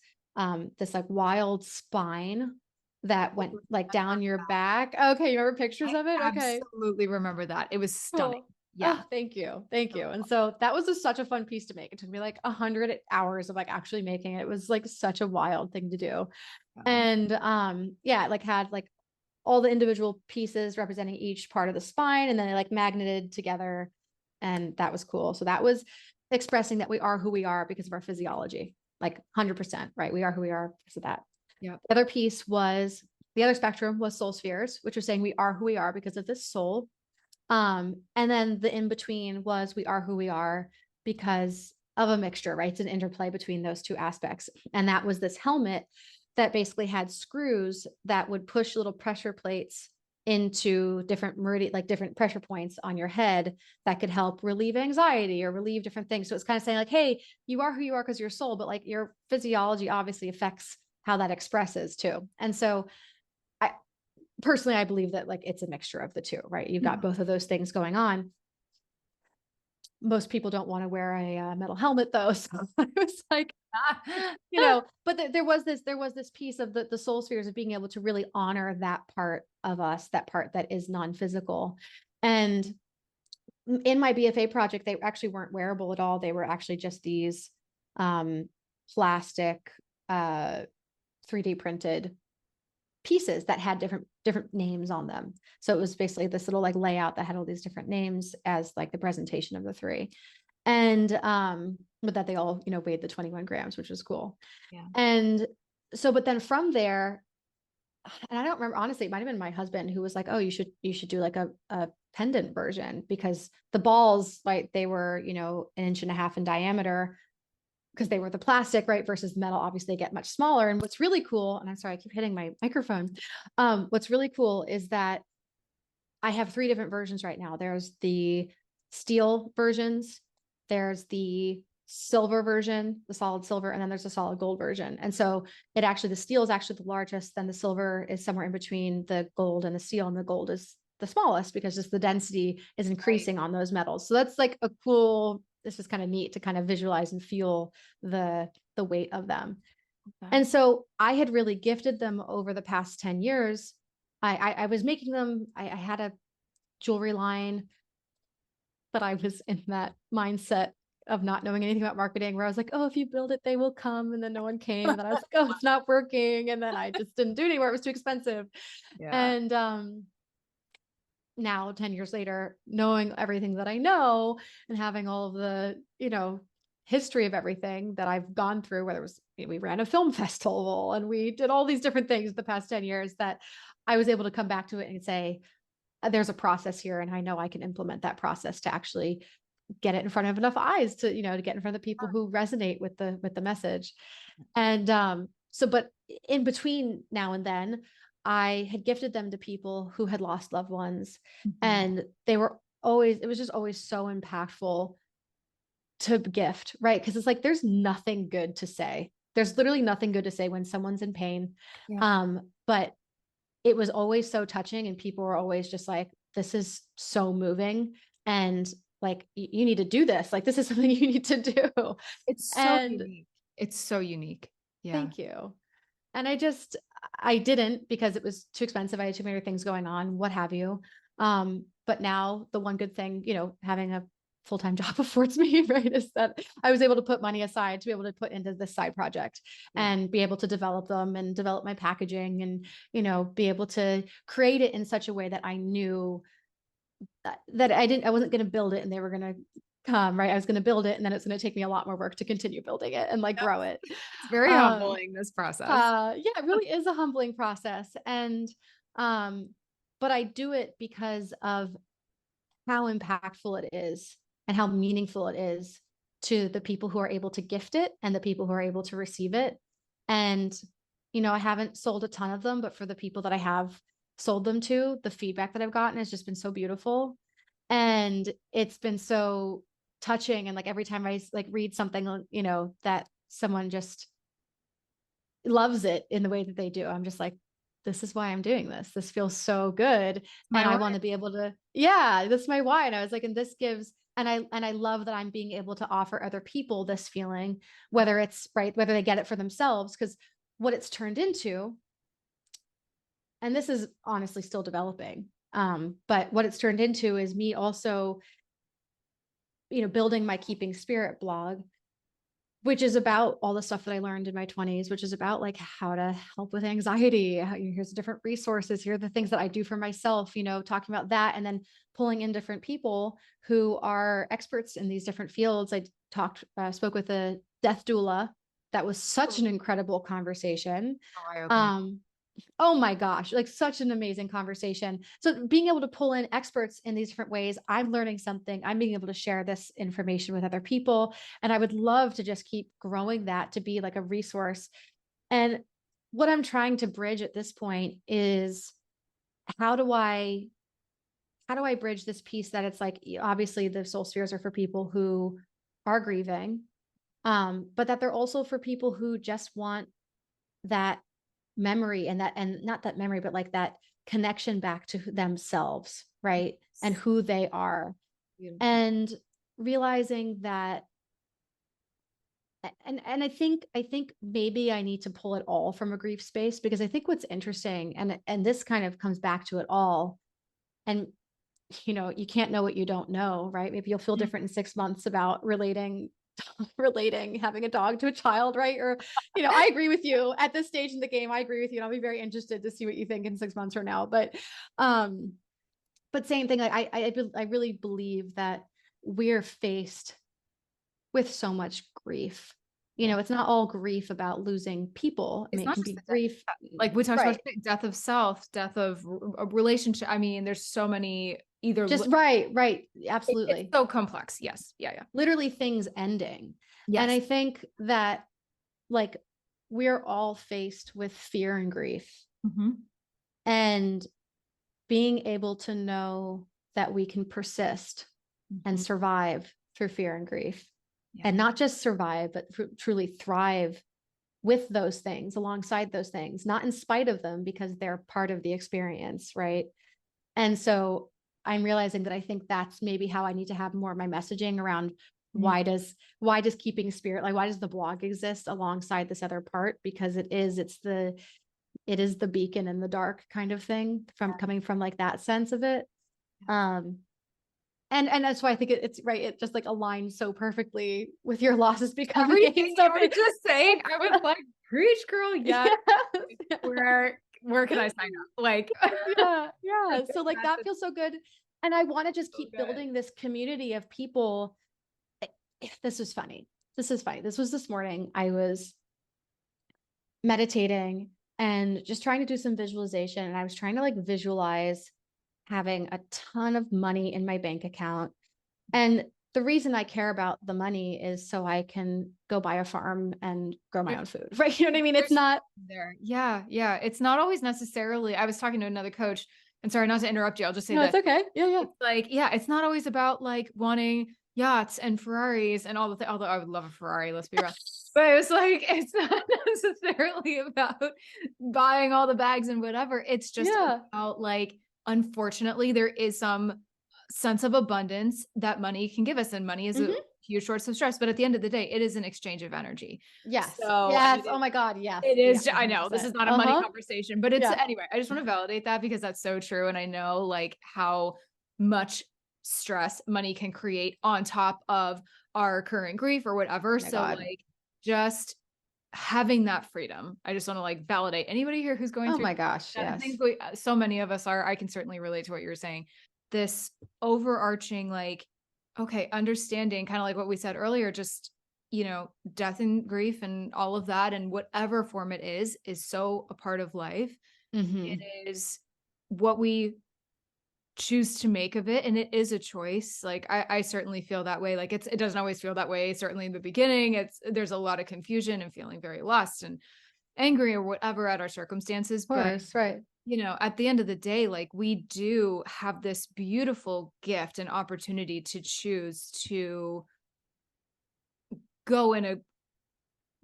this like wild spine that went like down your back. Okay, you remember pictures of it? Okay. Absolutely remember that. It was stunning. Cool. Yeah. Oh, thank you. Thank you. And so that was just such a fun piece to make. It took me like 100 hours of like actually making it. It was like such a wild thing to do. And yeah, it like had like all the individual pieces representing each part of the spine, and then they like magneted together. And that was cool. So that was expressing that we are who we are because of our physiology, like 100%, right? We are who we are because of that. Yeah. The other piece was the other spectrum was SoulSpheres, which was saying we are who we are because of this soul. And then the in between was we are who we are because of a mixture, right? It's an interplay between those 2 aspects. And that was this helmet that basically had screws that would push little pressure plates into different meridian, like different pressure points on your head that could help relieve anxiety or relieve different things. So it's kind of saying like, hey, you are who you are because your soul, but like your physiology obviously affects how that expresses too. And so personally, I believe that like it's a mixture of the 2, right? You've got both of those things going on. Most people don't want to wear a metal helmet though. So I was like, but there was this piece of the SoulSpheres of being able to really honor that part of us, that part that is non-physical. And in my BFA project, they actually weren't wearable at all. They were actually just these plastic 3D printed pieces that had different names on them. So it was basically this little like layout that had all these different names as like the presentation of the 3. And but that they all, weighed the 21 grams, which was cool. Yeah. And so, but then from there, and I don't remember, honestly, it might've been my husband who was like, oh, you should do like a pendant version because the balls, right, they were, 1.5 inches in diameter, because they were the plastic, right? Versus metal, obviously get much smaller. And what's really cool, and I'm sorry, I keep hitting my microphone. What's really cool is that I have 3 different versions right now. There's the steel versions, there's the silver version, the solid silver, and then there's a solid gold version. And so the steel is actually the largest, then the silver is somewhere in between the gold and the steel, and the gold is the smallest because just the density is increasing on those metals. So that's like this is kind of neat to kind of visualize and feel the weight of them. Okay. And so I had really gifted them over the past 10 years. I was making them, I had a jewelry line, but I was in that mindset of not knowing anything about marketing where I was like, oh, if you build it, they will come. And then no one came. And then I was like, oh, it's not working. And then I just didn't do it anymore. It was too expensive. Yeah. And now 10 years later, knowing everything that I know and having all of the, history of everything that I've gone through, whether it was, we ran a film festival and we did all these different things the past 10 years, that I was able to come back to it and say, there's a process here. And I know I can implement that process to actually get it in front of enough eyes to, to get in front of the people who resonate with the message. And but in between now and then, I had gifted them to people who had lost loved ones. And it was just always so impactful to gift, right? Because it's like, there's nothing good to say. There's literally nothing good to say when someone's in pain. Yeah. But it was always so touching, and people were always just like, this is so moving. And like, you need to do this. Like, this is something you need to do. It's so unique. It's so unique. Yeah. Thank you. And I didn't, because it was too expensive. I had too many things going on, what have you. But now the one good thing, having a full-time job affords me, right, is that I was able to put money aside to be able to put into this side project and be able to develop them and develop my packaging and, be able to create it in such a way that I knew that I wasn't going to build it and they were going to come, right? I was going to build it, and then it's going to take me a lot more work to continue building it and like grow it. It's very humbling, this process. Yeah, it really is a humbling process. And, but I do it because of how impactful it is and how meaningful it is to the people who are able to gift it and the people who are able to receive it. And, I haven't sold a ton of them, but for the people that I have sold them to, the feedback that I've gotten has just been so beautiful. And it's been so touching. And like, every time I like read something, that someone just loves it in the way that they do, I'm just like, this is why I'm doing this. This feels so good. My And I why. want to be able to, yeah, this is my why. And I was like, and this gives, and I love that I'm being able to offer other people this feeling, whether it's right, whether they get it for themselves, because what it's turned into, and this is honestly still developing. But what it's turned into is me also, building my Keeping Spirit blog, which is about all the stuff that I learned in my 20s, which is about like how to help with anxiety. Here's the different resources. Here are the things that I do for myself, talking about that, and then pulling in different people who are experts in these different fields. I spoke with a death doula. That was such an incredible conversation. Oh my gosh, like such an amazing conversation. So being able to pull in experts in these different ways, I'm learning something. I'm being able to share this information with other people. And I would love to just keep growing that to be like a resource. And what I'm trying to bridge at this point is how do I bridge this piece that it's like, obviously the SoulSpheres are for people who are grieving, but that they're also for people who just want that memory and not that memory, but like that connection back to themselves, right? And who they are. Beautiful. And realizing that, and I think maybe I need to pull it all from a grief space, because I think what's interesting, and this kind of comes back to it all, and you can't know what you don't know, right? Maybe you'll feel different in 6 months about relating having a dog to a child, right? Or, I agree with you at this stage in the game. I agree with you. And I'll be very interested to see what you think in 6 months from now. But same thing. Like I really believe that we're faced with so much grief. It's not all grief about losing people. I mean, it can be grief. Like we talked about death of self, death of a relationship. I mean, there's so many just right. Absolutely. It's so complex. Yes. Yeah. Literally things ending. Yes. And I think that like we're all faced with fear and grief. Mm-hmm. And being able to know that we can persist and survive through fear and grief. Yeah. And not just survive, but truly thrive with those things, alongside those things, not in spite of them, because they're part of the experience, right? And so I'm realizing that I think that's maybe how I need to have more of my messaging around why does Keeping Spirit, like why does the blog exist alongside this other part? Because it is the beacon in the dark kind of thing, coming from like that sense of it. And that's why I think it's right. It just like aligns so perfectly with your losses becoming everything you were just saying. I was like, preach, girl. Yeah. Yes. Where can I sign up? Like, yeah. So like that feels so good. And I want to just keep building this community of people. This is funny. This was this morning. I was meditating and just trying to do some visualization. And I was trying to like visualize having a ton of money in my bank account. And the reason I care about the money is so I can go buy a farm and grow my own food, right? You know what I mean? It's not there. Yeah. It's not always necessarily, I was talking to another coach, and sorry, not to interrupt you. I'll just say that. It's okay. Yeah. It's like, it's not always about like wanting yachts and Ferraris and all the although I would love a Ferrari, let's be real. But it's like, it's not necessarily about buying all the bags and whatever. It's just about like, unfortunately, there is some sense of abundance that money can give us, and money is a huge source of stress. But at the end of the day, it is an exchange of energy. Yes. So, yes. Oh my God. Yes. It is. I know this is not a money conversation, but it's anyway. I just want to validate that because that's so true, and I know like how much stress money can create on top of our current grief or whatever. So like just having that freedom. I just want to like validate anybody here who's going through. Oh my gosh. Yes. I think so many of us are. I can certainly relate to what you're saying. This overarching, like, okay, understanding kind of like what we said earlier, just, death and grief and all of that, and whatever form it is so a part of life. It is what we choose to make of it. And it is a choice. Like I certainly feel that way. Like it doesn't always feel that way. Certainly in the beginning, there's a lot of confusion and feeling very lost and angry or whatever at our circumstances. Of course, but right. At the end of the day, like we do have this beautiful gift and opportunity to choose to go in a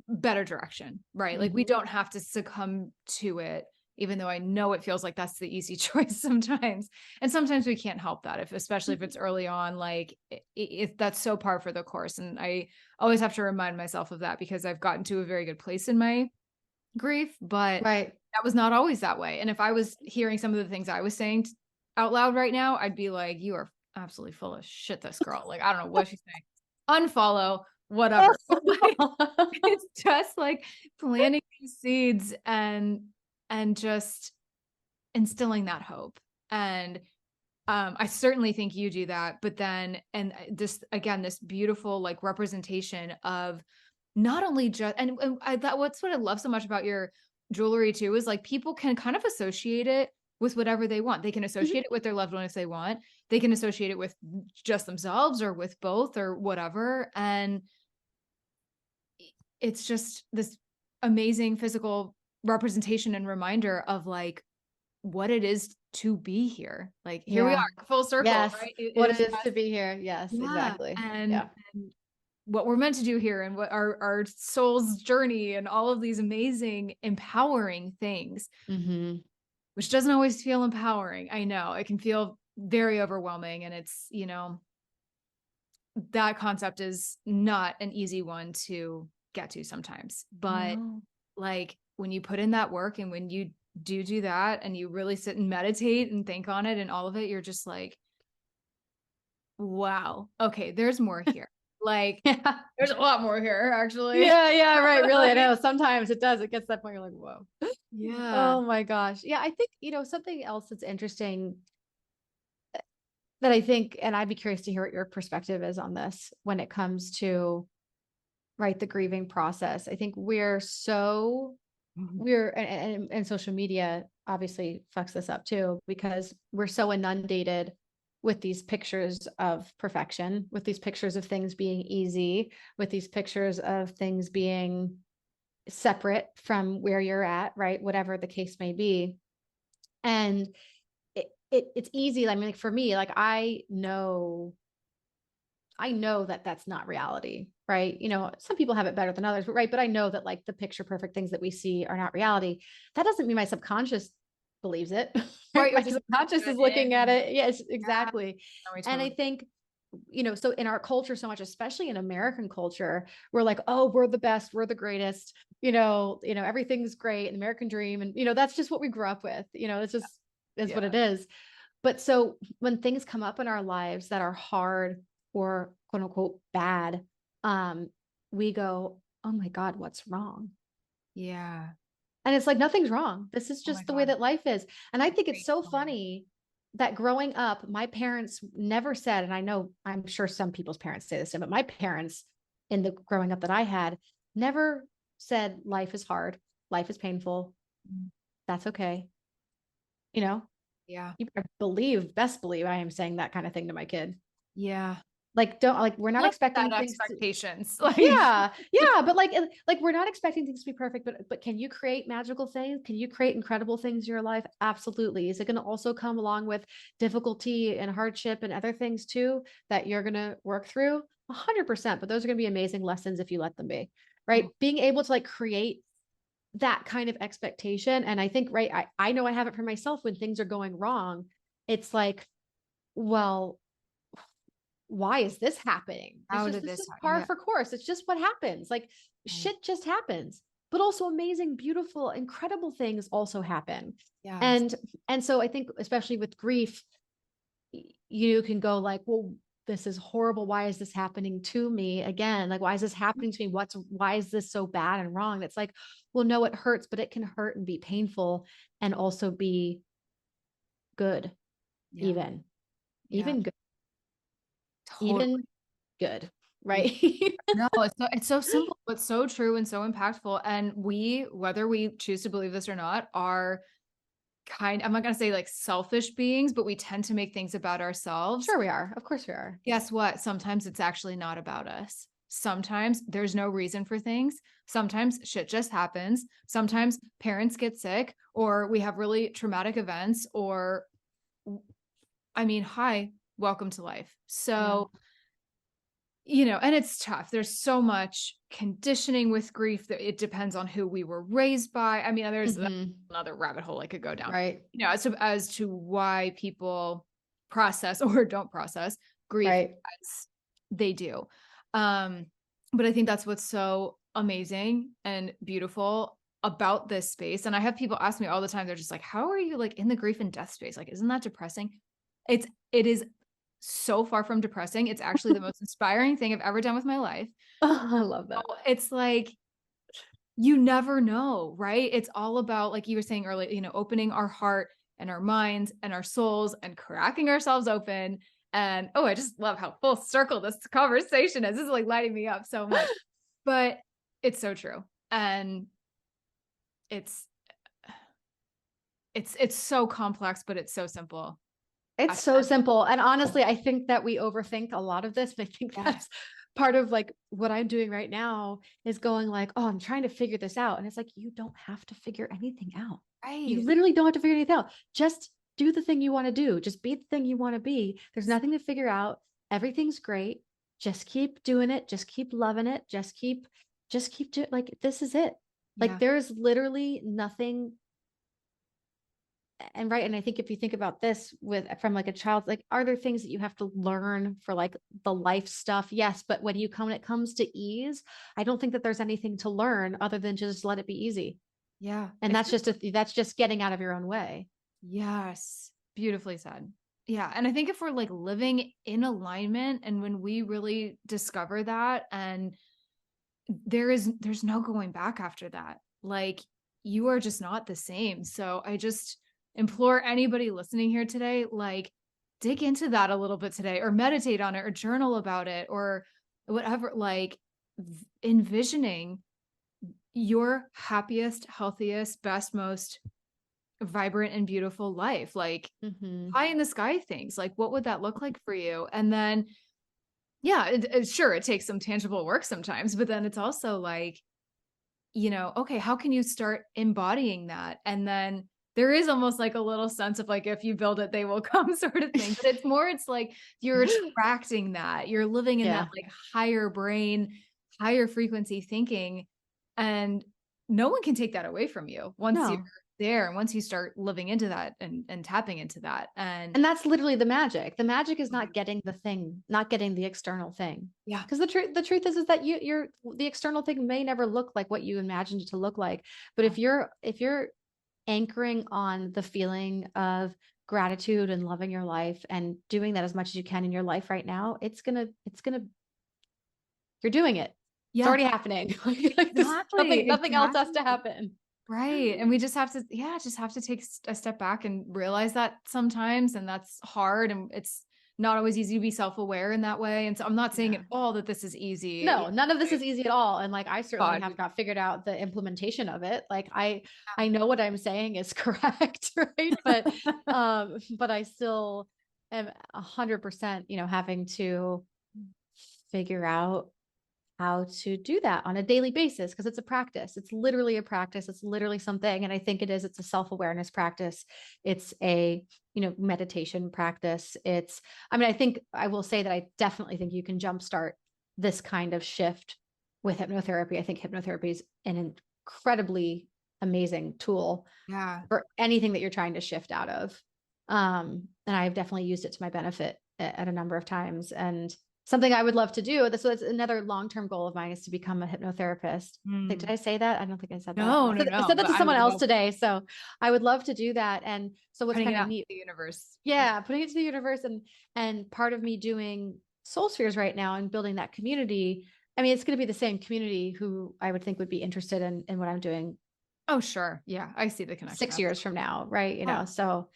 better direction, right? Like we don't have to succumb to it. even though I know it feels like that's the easy choice sometimes. And sometimes we can't help that, especially if it's early on, like that's so par for the course. And I always have to remind myself of that because I've gotten to a very good place in my grief, but Right. that was not always that way. And if I was hearing some of the things I was saying out loud right now, I'd be like, you are absolutely full of shit, this girl. Like, I don't know what she's saying. Unfollow, whatever. Like, it's just like planting these seeds and just instilling that hope. And I certainly think you do that. But then, and this, again, this beautiful like representation of not only just, and what's what I love so much about your jewelry too, is like people can kind of associate it with whatever they want. They can associate it with their loved one if they want. They can associate it with just themselves or with both or whatever. And it's just this amazing physical representation and reminder of like what it is to be here. Like here we are, full circle, yes. right? What it is to be here. Yes, exactly. And what we're meant to do here and what our soul's journey and all of these amazing, empowering things, which doesn't always feel empowering. I know it can feel very overwhelming, and it's, you know, that concept is not an easy one to get to sometimes, but like when you put in that work and when you do that and you really sit and meditate and think on it and all of it, you're just like, wow, okay, there's more here. Like there's a lot more here actually. Yeah, right. Really. I know sometimes it does. It gets to that point. You're like, whoa. Yeah. Oh my gosh. Yeah. I think, you know, something else that's interesting that I think, and I'd be curious to hear what your perspective is on this when it comes to, right, the grieving process. I think and social media obviously fucks this up too, because we're so inundated with these pictures of perfection, with these pictures of things being easy, with these pictures of things being separate from where you're at, right? Whatever the case may be. And it's easy. I mean, like for me, like I know that that's not reality, right? You know, some people have it better than others, but right. But I know that like the picture perfect things that we see are not reality. That doesn't mean my subconscious believes it. Right. My subconscious is looking at it. Yes, exactly. Yeah. And I think, you know, so in our culture so much, especially in American culture, we're like, oh, we're the best, we're the greatest, you know, everything's great, an American dream. And, you know, that's just what we grew up with, you know, it's just is what it is. But so when things come up in our lives that are hard or quote unquote bad, we go, oh my God, what's wrong? Yeah. And it's like, nothing's wrong. This is just the way that life is. And I think it's so funny that growing up, my parents never said, and I know, I'm sure some people's parents say this, but my parents in the growing up that I had never said life is hard. Life is painful. That's okay. You know? Yeah. You best believe I am saying that kind of thing to my kid. Yeah. Like, we're not expecting expectations. Yeah. But like we're not expecting things to be perfect, but can you create magical things? Can you create incredible things in your life? Absolutely. Is it going to also come along with difficulty and hardship and other things too, that you're going to work through? 100%. But those are going to be amazing lessons if you let them be, right? Being able to like create that kind of expectation. And I think, right, I know I have it for myself when things are going wrong. It's like, well, why is this happening? This is par for course. It's just what happens. Like shit just happens, but also amazing, beautiful, incredible things also happen. Yeah. And so I think, especially with grief, you can go like, well, this is horrible. Why is this happening to me again? Like, why is this happening to me? Why is this so bad and wrong? It's like, well, no, it hurts, but it can hurt and be painful and also be good, even good. Totally. Even good, right? No, it's so simple, but so true and so impactful. And whether we choose to believe this or not, are I'm not going to say like selfish beings, but we tend to make things about ourselves. Sure we are. Of course we are. Guess what? Sometimes it's actually not about us. Sometimes there's no reason for things. Sometimes shit just happens. Sometimes parents get sick, or we have really traumatic events, or hi, welcome to life. So and it's tough. There's so much conditioning with grief that it depends on who we were raised by. I mean, there's another rabbit hole I could go down. Right. As to why people process or don't process grief as they do. But I think that's what's so amazing and beautiful about this space. And I have people ask me all the time, they're just like, how are you like in the grief and death space? Like, isn't that depressing? It is so far from depressing. It's actually the most inspiring thing I've ever done with my life. Oh, I love that. It's like, you never know, right? It's all about, like you were saying earlier, opening our heart and our minds and our souls and cracking ourselves open. And I just love how full circle this conversation is. This is like lighting me up so much, but it's so true. And it's so complex, but it's so simple. It's so simple. And honestly, I think that we overthink a lot of this. And I think that's part of like what I'm doing right now is going like, oh, I'm trying to figure this out. And it's like, you don't have to figure anything out. Right. You literally don't have to figure anything out. Just do the thing you want to do. Just be the thing you want to be. There's nothing to figure out. Everything's great. Just keep doing it. Just keep loving it. Just keep doing like, this is it. Like there's literally nothing. And right. And I think if you think about this from like a child, like, are there things that you have to learn for like the life stuff? Yes. But when it comes to ease, I don't think that there's anything to learn other than just let it be easy. Yeah. And that's just getting out of your own way. Yes. Beautifully said. Yeah. And I think if we're like living in alignment and when we really discover that, and there's no going back after that, like you are just not the same. So I just implore anybody listening here today, like dig into that a little bit today, or meditate on it, or journal about it, or whatever, like envisioning your happiest, healthiest, best, most vibrant and beautiful life, like high in the sky things. Like, what would that look like for you? And then, sure, it takes some tangible work sometimes, but then it's also like, okay, how can you start embodying that? And then there is almost like a little sense of like, if you build it, they will come sort of thing. But it's like you're attracting that. You're living in that like higher brain, higher frequency thinking. And no one can take that away from you once you're there. And once you start living into that and tapping into that. And that's literally the magic. The magic is not getting the thing, not getting the external thing. Yeah. Because the truth is that the external thing may never look like what you imagined it to look like. But if you're anchoring on the feeling of gratitude and loving your life and doing that as much as you can in your life right now, you're doing it. It's already happening. Exactly. Nothing else has to happen. Right. And we just have to take a step back and realize that sometimes, and that's hard. And it's not always easy to be self-aware in that way. And so I'm not saying at all that this is easy. No, none of this is easy at all. And like, I certainly have not figured out the implementation of it. Like I know what I'm saying is correct. Right. But I still am 100%, having to figure out how to do that on a daily basis. Cause it's a practice. It's literally a practice. It's literally something. And I think it's a self-awareness practice. It's a, meditation practice. I will say that I definitely think you can jumpstart this kind of shift with hypnotherapy. I think hypnotherapy is an incredibly amazing tool for anything that you're trying to shift out of. And I've definitely used it to my benefit at a number of times. And something I would love to do. So it's another long-term goal of mine is to become a hypnotherapist. Like, did I say that? I don't think I said that. No. I said that to someone else today. So I would love to do that. And so what's kind of neat, the universe. Yeah. Putting it to the universe and part of me doing SoulSpheres right now and building that community. I mean, it's going to be the same community who I would think would be interested in what I'm doing. Oh, sure. Yeah. I see the connection. 6 years from now. Right. So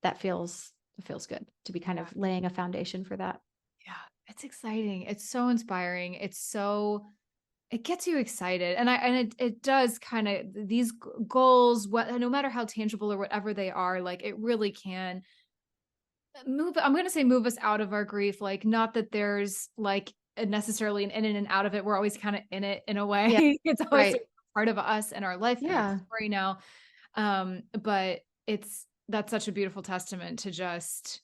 that feels good to be kind of laying a foundation for that. Yeah. It's exciting. It's so inspiring. It gets you excited. And it does kind of these goals, no matter how tangible or whatever they are, like it really can move us out of our grief. Like, not that there's like necessarily an in and out of it. We're always kind of in it in a way. Yeah. It's always part of us and our life and our story now. But that's such a beautiful testament to just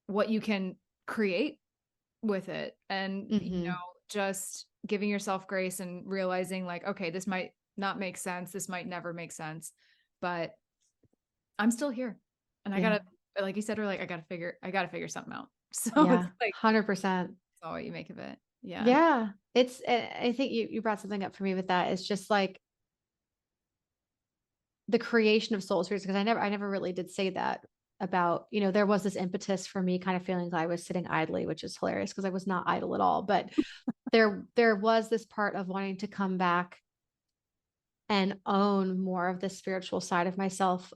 what you can create with it. And, Mm-hmm. just giving yourself grace and realizing like, okay, this might not make sense. This might never make sense, but I'm still here. And I Yeah. gotta, like you said, or like, I gotta figure something out. So it's Yeah. like, 100%. that's all what you make of it. Yeah. Yeah. I think you brought something up for me with that. It's just like the creation of SoulSpheres, because I never really did say that about, there was this impetus for me kind of feeling like I was sitting idly, which is hilarious because I was not idle at all. But there was this part of wanting to come back and own more of the spiritual side of myself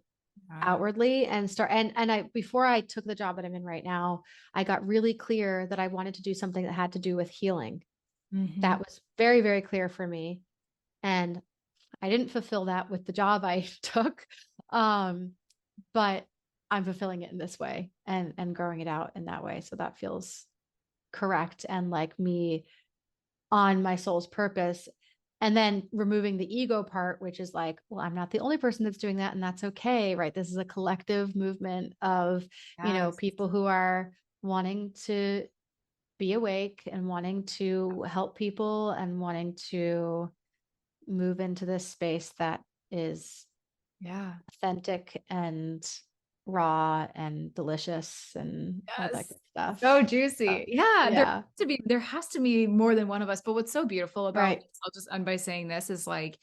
Wow. outwardly and start and I before I took the job that I'm in right now, I got really clear that I wanted to do something that had to do with healing. Mm-hmm. That was very, very clear for me. And I didn't fulfill that with the job I took. Um, but I'm fulfilling it in this way and growing it out in that way. So that feels correct and like me on my soul's purpose. And then removing the ego part, which is like, well, I'm not the only person that's doing that, and that's okay, right? This is a collective movement of, Yes. people who are wanting to be awake and wanting to help people and wanting to move into this space that is Yeah. authentic and raw and delicious and all that Yes. good stuff. So juicy. Yeah. Yeah. There has to be more than one of us. But what's so beautiful about Right. this, I'll just end by saying this, is like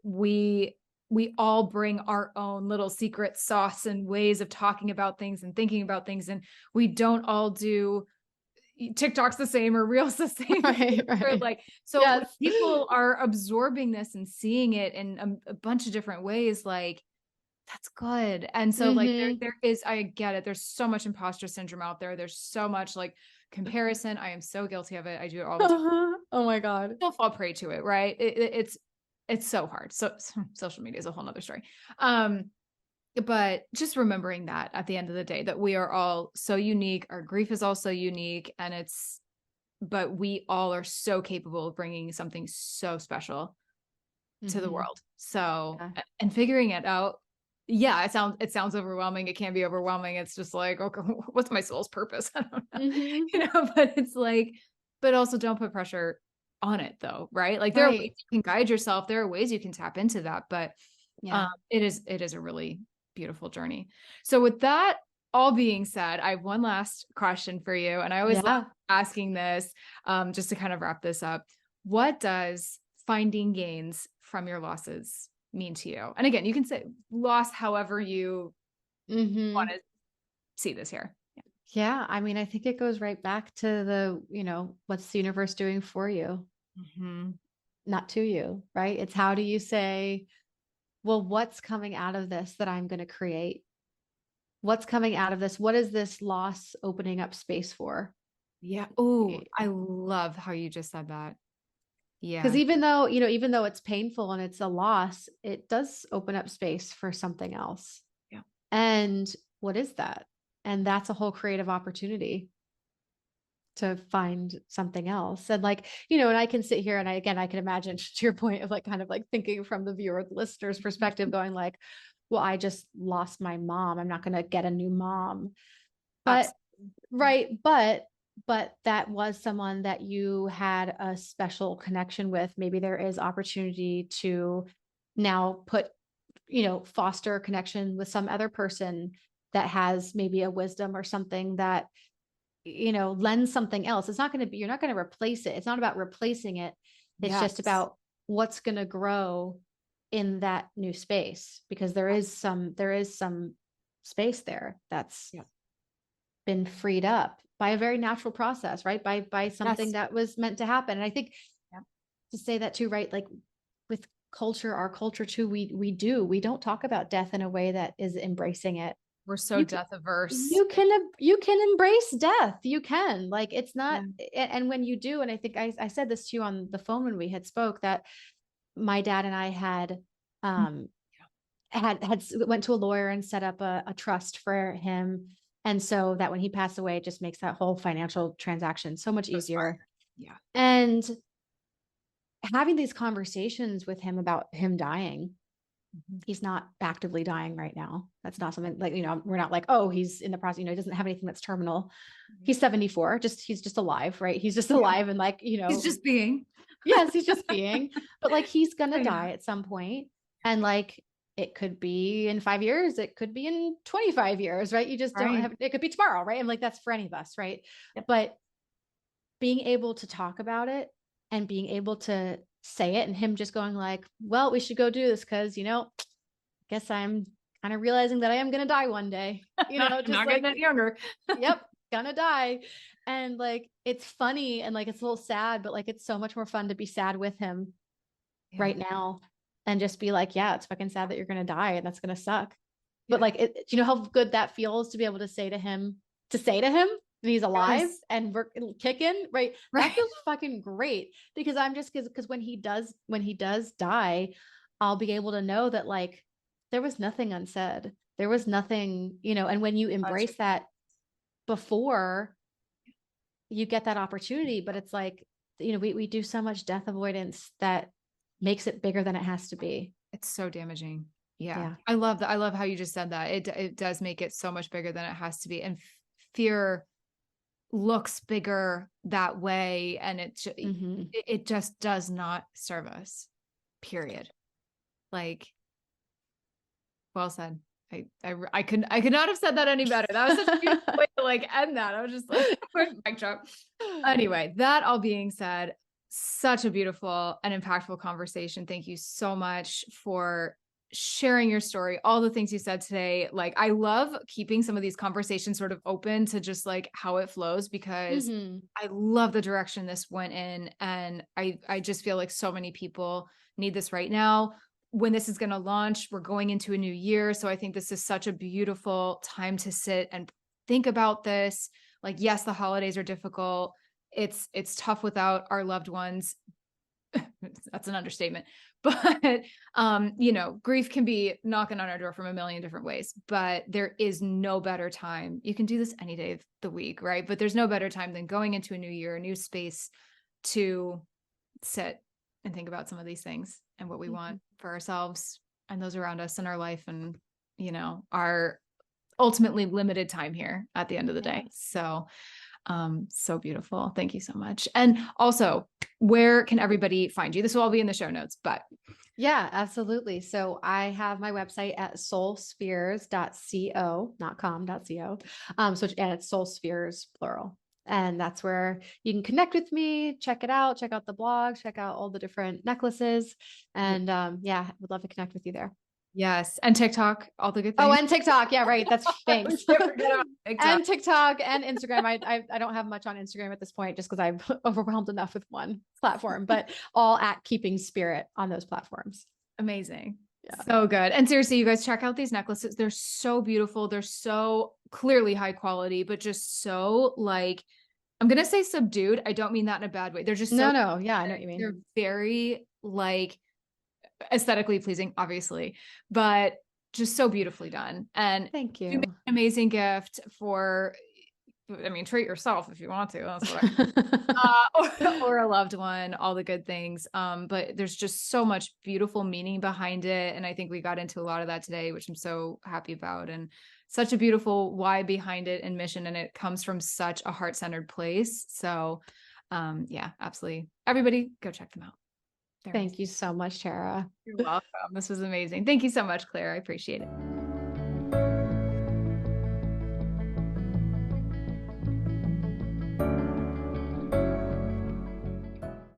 we we all bring our own little secret sauce and ways of talking about things and thinking about things. And we don't all do TikTok's the same or Reels the same. Right. Or Right. like, so when Yes. people are absorbing this and seeing it in a bunch of different ways, like that's good. And so like Mm-hmm. there is, I get it. There's so much imposter syndrome out there. There's so much like comparison. I am so guilty of it. I do it all the time. Uh-huh. Oh my God. Don't fall prey to it, right? It's so hard. So social media is a whole nother story. Um, but just remembering that at the end of the day, that we are all so unique. Our grief is also unique, and but we all are so capable of bringing something so special to the Mm-hmm. world. So, Yeah. and figuring it out. Yeah, it sounds overwhelming. It can be overwhelming. It's just like, okay, what's my soul's purpose? I don't know. Mm-hmm. But it's like, but also don't put pressure on it though, right? Like there are ways Right. you can guide yourself. There are ways you can tap into that, but Yeah. it is a really beautiful journey. So with that all being said, I have one last question for you, and I always love Yeah. asking this, just to kind of wrap this up. What does finding gains from your losses mean to you? And again, you can say loss however you want Mm-hmm. to see this here. Yeah. I mean, I think it goes right back to what's the universe doing for you, Mm-hmm. not to you, right? It's how do you say, well, what's coming out of this that I'm going to create? What's coming out of this? What is this loss opening up space for? Yeah. Oh, I love how you just said that. Because Yeah. even though it's painful and it's a loss, it does open up space for something else. Yeah. And what is that? And that's a whole creative opportunity to find something else. And like, and I can sit here and I can imagine to your point of like kind of like thinking from the viewer, the listener's perspective, going like, well, I just lost my mom. I'm not going to get a new mom. But Absolutely. right, but that was someone that you had a special connection with. Maybe there is opportunity to now foster a connection with some other person that has maybe a wisdom or something that lends something else. You're not going to replace it. It's not about replacing it. It's just Yes. about what's going to grow in that new space, because there is some space there that's Yeah. been freed up by a very natural process, right? By something Yes. that was meant to happen. And I think Yeah. to say that too, right? Like with culture, our culture too, we don't talk about death in a way that is embracing it. We're so You can death averse. you can embrace death. You can, like, it's not, Yeah. and when you do, and I think I said this to you on the phone when we had spoke, that my dad and I had Mm. um had went to a lawyer and set up a trust for him. And so that when he passed away, it just makes that whole financial transaction so much So smart. easier. Yeah. And having these conversations with him about him dying, He's not actively dying right now. That's not something like, we're not like, oh, he's in the process, he doesn't have anything that's terminal. He's 74, he's just alive, right? He's just alive. And like, he's just being, yes, he's just being, but like, he's going to die at some point. And like, it could be in 5 years. It could be in 25 years, right? You just don't have, it could be tomorrow. Right. And like, that's for any of us. Right. Yep. But being able to talk about it and being able to say it, and him just going like, well, we should go do this. Cause guess I'm kind of realizing that I am going to die one day, just not like, getting any younger. Yep. Gonna die. And like, it's funny and like, it's a little sad, but like, it's so much more fun to be sad with him right now and just be like, yeah, it's fucking sad that you're going to die and that's going to suck. But like, do you know how good that feels to be able to say to him that he's alive and we're kicking, right? That feels fucking great, because because when he does die, I'll be able to know that like, there was nothing unsaid. There was nothing, and when you embrace that before, you get that opportunity. But it's like, we do so much death avoidance that makes it bigger than it has to be. It's so damaging. Yeah. I love that. I love how you just said that. It does make it so much bigger than it has to be. And fear looks bigger that way. And it just does not serve us, period. Like, well said. I could not have said that any better. That was such a beautiful way to like end that. I was just like, mic drop. Anyway, that all being said, such a beautiful and impactful conversation. Thank you so much for sharing your story, all the things you said today. Like, I love keeping some of these conversations sort of open to just like how it flows, because I love the direction this went in. And I just feel like so many people need this right now. When this is going to launch, we're going into a new year. So I think this is such a beautiful time to sit and think about this. Like, yes, the holidays are difficult. It's tough without our loved ones. That's an understatement. But, grief can be knocking on our door from a million different ways, but there is no better time. You can do this any day of the week, right? But there's no better time than going into a new year, a new space, to sit and think about some of these things and what we want for ourselves and those around us in our life, and, our ultimately limited time here at the end of the day. So, so beautiful. Thank you so much. And also, where can everybody find you? This will all be in the show notes, but. Yeah, absolutely. So I have my website at soulspheres.co, not com.co. And it's SoulSpheres plural. And that's where you can connect with me, check it out, check out the blog, check out all the different necklaces. And would love to connect with you there. Yes. And TikTok, all the good things. Oh, and TikTok. Yeah, right. That's thanks. And TikTok and Instagram. I don't have much on Instagram at this point, just because I'm overwhelmed enough with one platform, but all at Keeping Spirit on those platforms. Amazing. Yeah. So good. And seriously, you guys, check out these necklaces. They're so beautiful. They're so clearly high quality, but just so like, I'm going to say subdued. I don't mean that in a bad way. They're just so, no. Yeah, I know what you mean. They're very like aesthetically pleasing, obviously, but just so beautifully done. And thank you. You make an amazing gift for, treat yourself if you want to. That's what or a loved one, all the good things. But there's just so much beautiful meaning behind it. And I think we got into a lot of that today, which I'm so happy about, and such a beautiful why behind it and mission. And it comes from such a heart-centered place. So absolutely. Everybody go check them out. Thank you so much, Tara. You're welcome. This was amazing. Thank you so much, Claire. I appreciate it.